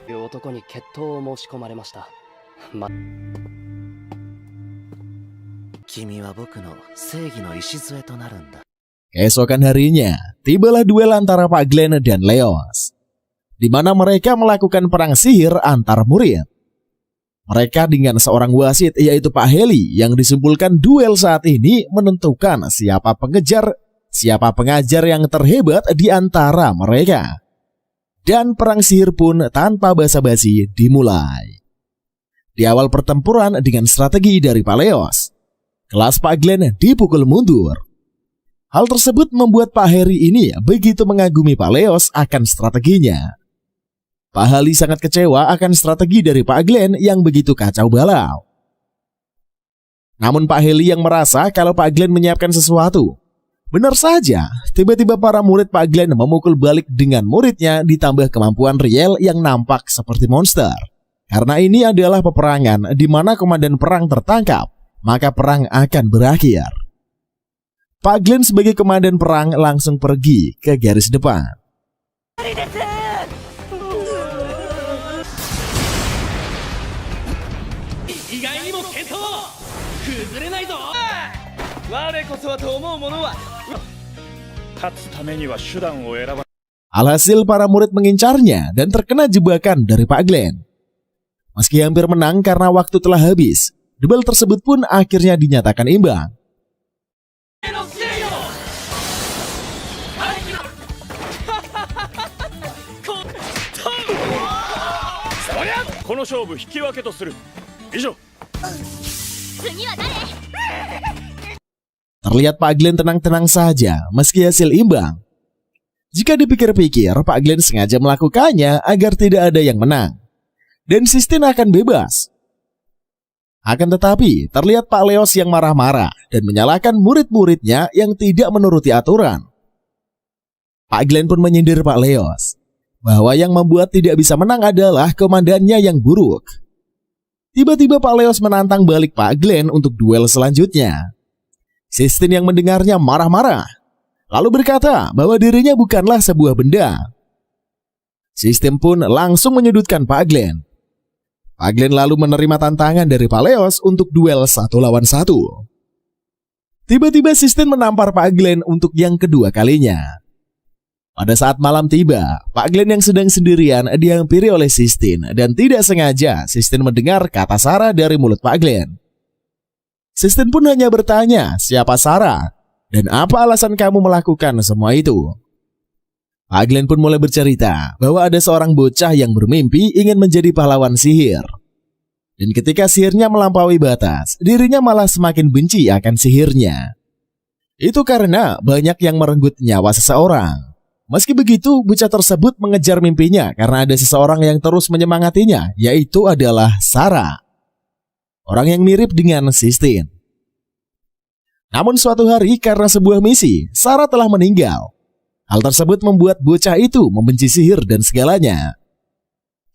いう男に決闘を申し込まれました。君は僕の正義の礎となるんだ。 Keesokan harinya, tibalah duel antara Pak Glenn dan Leos, di mana mereka melakukan perang sihir antar murid. Mereka dengan seorang wasit yaitu Pak Heli yang disimpulkan duel saat ini menentukan siapa pengajar yang terhebat di antara mereka. Dan perang sihir pun tanpa basa-basi dimulai. Di awal pertempuran dengan strategi dari Pak Leos, kelas Pak Glenn dipukul mundur. Hal tersebut membuat Pak Harry ini begitu mengagumi Pak Leos akan strateginya. Pak Hali sangat kecewa akan strategi dari Pak Glenn yang begitu kacau balau. Namun Pak Heli yang merasa kalau Pak Glenn menyiapkan sesuatu. Benar saja, tiba-tiba para murid Pak Glenn memukul balik dengan muridnya ditambah kemampuan Riel yang nampak seperti monster. Karena ini adalah peperangan di mana komandan perang tertangkap, maka perang akan berakhir. Pak Glenn sebagai komandan perang langsung pergi ke garis depan. Alhasil para murid mengincarnya dan terkena jebakan dari Pak Glenn. Meski hampir menang karena waktu telah habis, duel tersebut pun akhirnya dinyatakan imbang. Terlihat Pak Glenn tenang-tenang saja meski hasil imbang. Jika dipikir-pikir, Pak Glenn sengaja melakukannya agar tidak ada yang menang dan Sistine akan bebas. Akan tetapi, terlihat Pak Leos yang marah-marah dan menyalahkan murid-muridnya yang tidak menuruti aturan. Pak Glenn pun menyindir Pak Leos bahwa yang membuat tidak bisa menang adalah komandannya yang buruk. Tiba-tiba Pak Leos menantang balik Pak Glenn untuk duel selanjutnya. Sistine yang mendengarnya marah-marah, lalu berkata bahwa dirinya bukanlah sebuah benda. Sistine pun langsung menyudutkan Pak Glenn. Pak Glenn lalu menerima tantangan dari Pak Leos untuk duel 1 lawan 1. Tiba-tiba Sistine menampar Pak Glenn untuk yang kedua kalinya. Pada saat malam tiba, Pak Glenn yang sedang sendirian dihampiri oleh Sistine dan tidak sengaja Sistine mendengar kata Sarah dari mulut Pak Glenn. Sistine pun hanya bertanya siapa Sarah dan apa alasan kamu melakukan semua itu. Pak Glenn pun mulai bercerita bahwa ada seorang bocah yang bermimpi ingin menjadi pahlawan sihir. Dan ketika sihirnya melampaui batas, dirinya malah semakin benci akan sihirnya. Itu karena banyak yang merenggut nyawa seseorang. Meski begitu, bocah tersebut mengejar mimpinya karena ada seseorang yang terus menyemangatinya, yaitu adalah Sarah. Orang yang mirip dengan Sistine. Namun suatu hari karena sebuah misi, Sarah telah meninggal. Hal tersebut membuat bocah itu membenci sihir dan segalanya.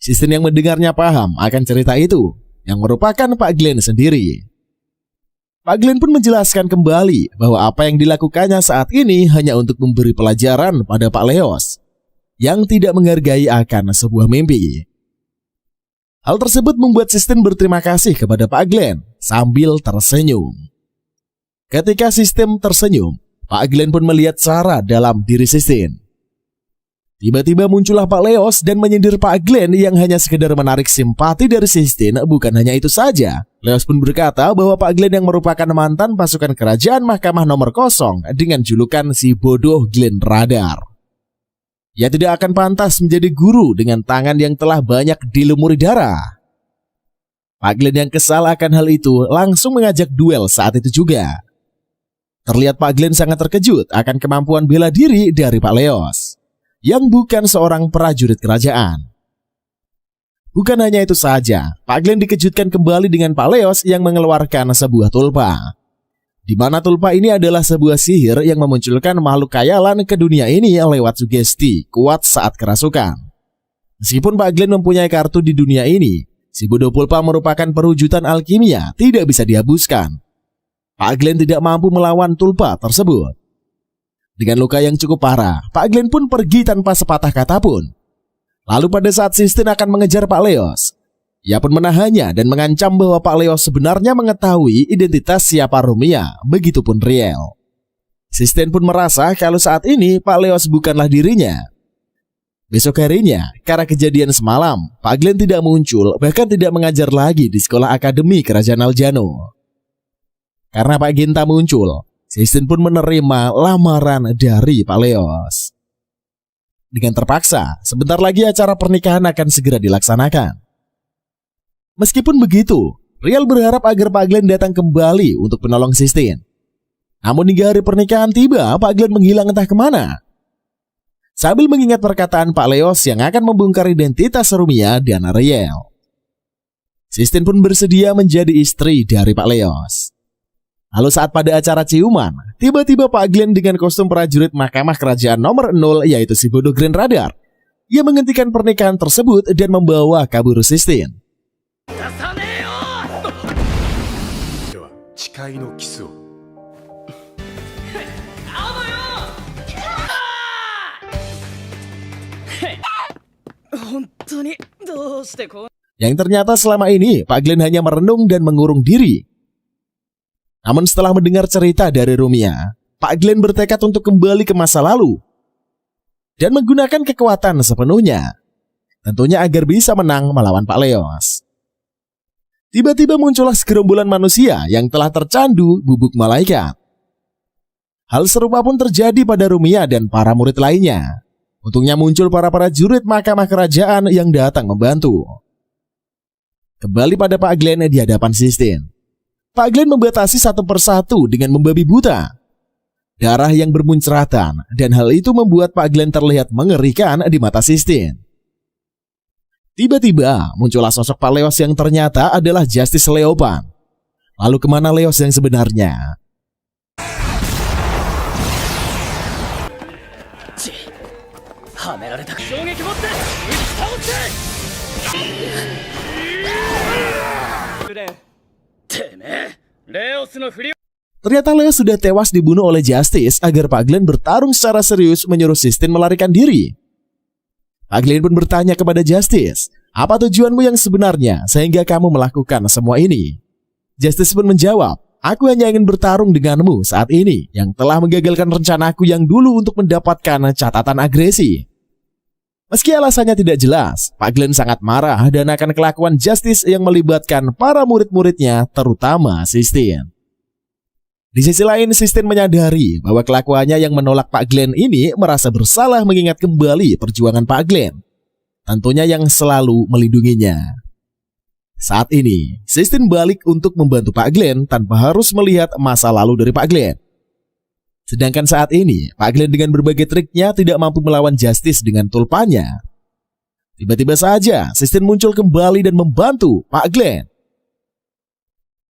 Sistine yang mendengarnya paham akan cerita itu, yang merupakan Pak Glenn sendiri. Pak Glenn pun menjelaskan kembali bahwa apa yang dilakukannya saat ini hanya untuk memberi pelajaran pada Pak Leos. yang tidak menghargai akan sebuah mimpi. Hal tersebut membuat Sistine berterima kasih kepada Pak Glenn sambil tersenyum. Ketika Sistine tersenyum, Pak Glenn pun melihat Sarah dalam diri Sistine. Tiba-tiba muncullah Pak Leos dan menyindir Pak Glenn yang hanya sekedar menarik simpati dari Sistine. Bukan hanya itu saja, Leos pun berkata bahwa Pak Glenn yang merupakan mantan pasukan kerajaan Mahkamah Nomor 0 dengan julukan si bodoh Glenn Radar. Ia tidak akan pantas menjadi guru dengan tangan yang telah banyak dilumuri darah. Pak Glenn yang kesal akan hal itu langsung mengajak duel saat itu juga. Terlihat Pak Glenn sangat terkejut akan kemampuan bela diri dari Pak Leos, yang bukan seorang prajurit kerajaan. Bukan hanya itu saja, Pak Glenn dikejutkan kembali dengan Pak Leos yang mengeluarkan sebuah tulpa. Di mana tulpa ini adalah sebuah sihir yang memunculkan makhluk khayalan ke dunia ini lewat sugesti kuat saat kerasukan. Meskipun Pak Glenn mempunyai kartu di dunia ini, si bodoh pulpa merupakan perwujudan alkimia, tidak bisa dihapuskan. Pak Glenn tidak mampu melawan tulpa tersebut. Dengan luka yang cukup parah, Pak Glenn pun pergi tanpa sepatah kata pun. Lalu pada saat Sistine akan mengejar Pak Leos, ia pun menahannya dan mengancam bahwa Pak Leos sebenarnya mengetahui identitas siapa Rumia, begitupun Riel. Sistine pun merasa kalau saat ini Pak Leos bukanlah dirinya. Besok harinya, karena kejadian semalam, Pak Glenn tidak muncul, bahkan tidak mengajar lagi di sekolah akademi kerajaan Aljano. Karena Pak Ginta muncul, Sistine pun menerima lamaran dari Pak Leos. Dengan terpaksa, sebentar lagi acara pernikahan akan segera dilaksanakan. Meskipun begitu, Riel berharap agar Pak Glenn datang kembali untuk menolong Sistine. Namun hingga hari pernikahan tiba, Pak Glenn menghilang entah kemana. Sambil mengingat perkataan Pak Leos yang akan membongkar identitas Rumia dan Riel, Sistine pun bersedia menjadi istri dari Pak Leos. Lalu saat pada acara ciuman, tiba-tiba Pak Glenn dengan kostum prajurit Mahkamah Kerajaan Nomor 0 yaitu si bodoh Glenn Radar. Ia menghentikan pernikahan tersebut dan membawa kabur Sistine. 誓いのキスを Yang ternyata selama ini Pak Glenn hanya merenung dan mengurung diri. Namun setelah mendengar cerita dari Rumia, Pak Glenn bertekad untuk kembali ke masa lalu dan menggunakan kekuatan sepenuhnya, tentunya agar bisa menang melawan Pak Leos. Tiba-tiba muncullah segerombolan manusia yang telah tercandu bubuk malaikat. Hal serupa pun terjadi pada Rumia dan para murid lainnya. Untungnya muncul para prajurit Mahkamah Kerajaan yang datang membantu. Kembali pada Pak Glenn di hadapan Sistine. Pak Glenn membatasi satu persatu dengan membabi buta. Darah yang bermuncratan, dan hal itu membuat Pak Glenn terlihat mengerikan di mata Sistine. Tiba-tiba muncullah sosok Pak Leos yang ternyata adalah Justice Leopan. Lalu kemana Leos yang sebenarnya? Ternyata Leos sudah tewas dibunuh oleh Justice agar Pak Glenn bertarung secara serius menyuruh Sistine melarikan diri. Pak Glenn pun bertanya kepada Justice, apa tujuanmu yang sebenarnya sehingga kamu melakukan semua ini? Justice pun menjawab, aku hanya ingin bertarung denganmu saat ini yang telah menggagalkan rencanaku yang dulu untuk mendapatkan catatan agresi. Meski alasannya tidak jelas, Pak Glenn sangat marah dan akan kelakuan Justice yang melibatkan para murid-muridnya, terutama Sistine. Di sisi lain, Sistine menyadari bahwa kelakuannya yang menolak Pak Glenn ini merasa bersalah mengingat kembali perjuangan Pak Glenn, tentunya yang selalu melindunginya. Saat ini, Sistine balik untuk membantu Pak Glenn tanpa harus melihat masa lalu dari Pak Glenn. Sedangkan saat ini, Pak Glenn dengan berbagai triknya tidak mampu melawan Justice dengan tulpanya. Tiba-tiba saja, Sistine muncul kembali dan membantu Pak Glenn.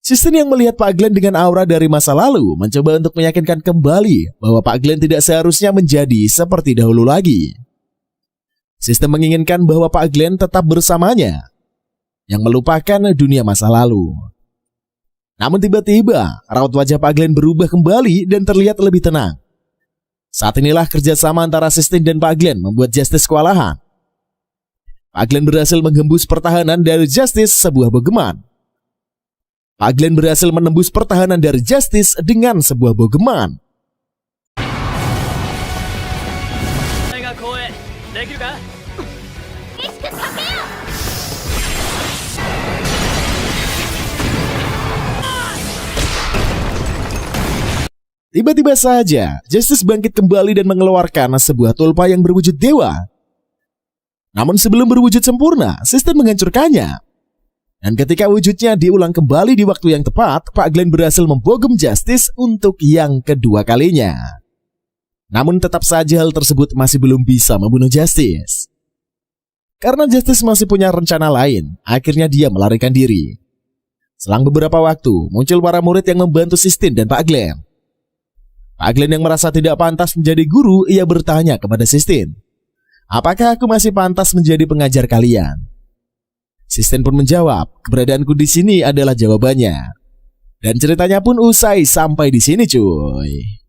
Sistine yang melihat Pak Glenn dengan aura dari masa lalu mencoba untuk meyakinkan kembali bahwa Pak Glenn tidak seharusnya menjadi seperti dahulu lagi. Sistine menginginkan bahwa Pak Glenn tetap bersamanya, yang melupakan dunia masa lalu. Namun tiba-tiba, raut wajah Pak Glenn berubah kembali dan terlihat lebih tenang. Saat inilah kerjasama antara Sistine dan Pak Glenn membuat Justice kewalahan. Pak Glenn berhasil menghembus pertahanan dari Justice sebuah bogeman. Pak Glenn berhasil menembus pertahanan dari Justice dengan sebuah bogeman. Tiba-tiba saja, Justice bangkit kembali dan mengeluarkan sebuah tulpa yang berwujud dewa. Namun sebelum berwujud sempurna, Sistine menghancurkannya. Dan ketika wujudnya diulang kembali di waktu yang tepat, Pak Glenn berhasil membogem Justice untuk yang kedua kalinya. Namun tetap saja hal tersebut masih belum bisa membunuh Justice. Karena Justice masih punya rencana lain, akhirnya dia melarikan diri. Selang beberapa waktu, muncul para murid yang membantu Sistine dan Pak Glenn. Pak Glenn yang merasa tidak pantas menjadi guru, ia bertanya kepada Sistine, "Apakah aku masih pantas menjadi pengajar kalian?" Sistine pun menjawab, "Keberadaanku di sini adalah jawabannya." Dan ceritanya pun usai sampai di sini, cuy.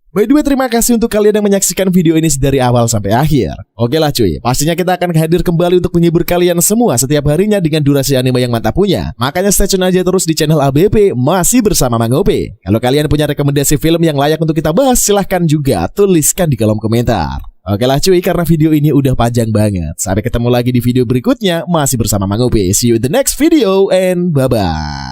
By the way, terima kasih untuk kalian yang menyaksikan video ini dari awal sampai akhir. Oke lah cuy, pastinya kita akan hadir kembali untuk menghibur kalian semua setiap harinya dengan durasi anime yang mantap punya. Makanya stay tune aja terus di channel ABP, masih bersama Mang OP. Kalau kalian punya rekomendasi film yang layak untuk kita bahas, silahkan juga tuliskan di kolom komentar. Oke lah cuy, karena video ini udah panjang banget. Sampai ketemu lagi di video berikutnya, masih bersama Mang OP. See you in the next video and bye-bye.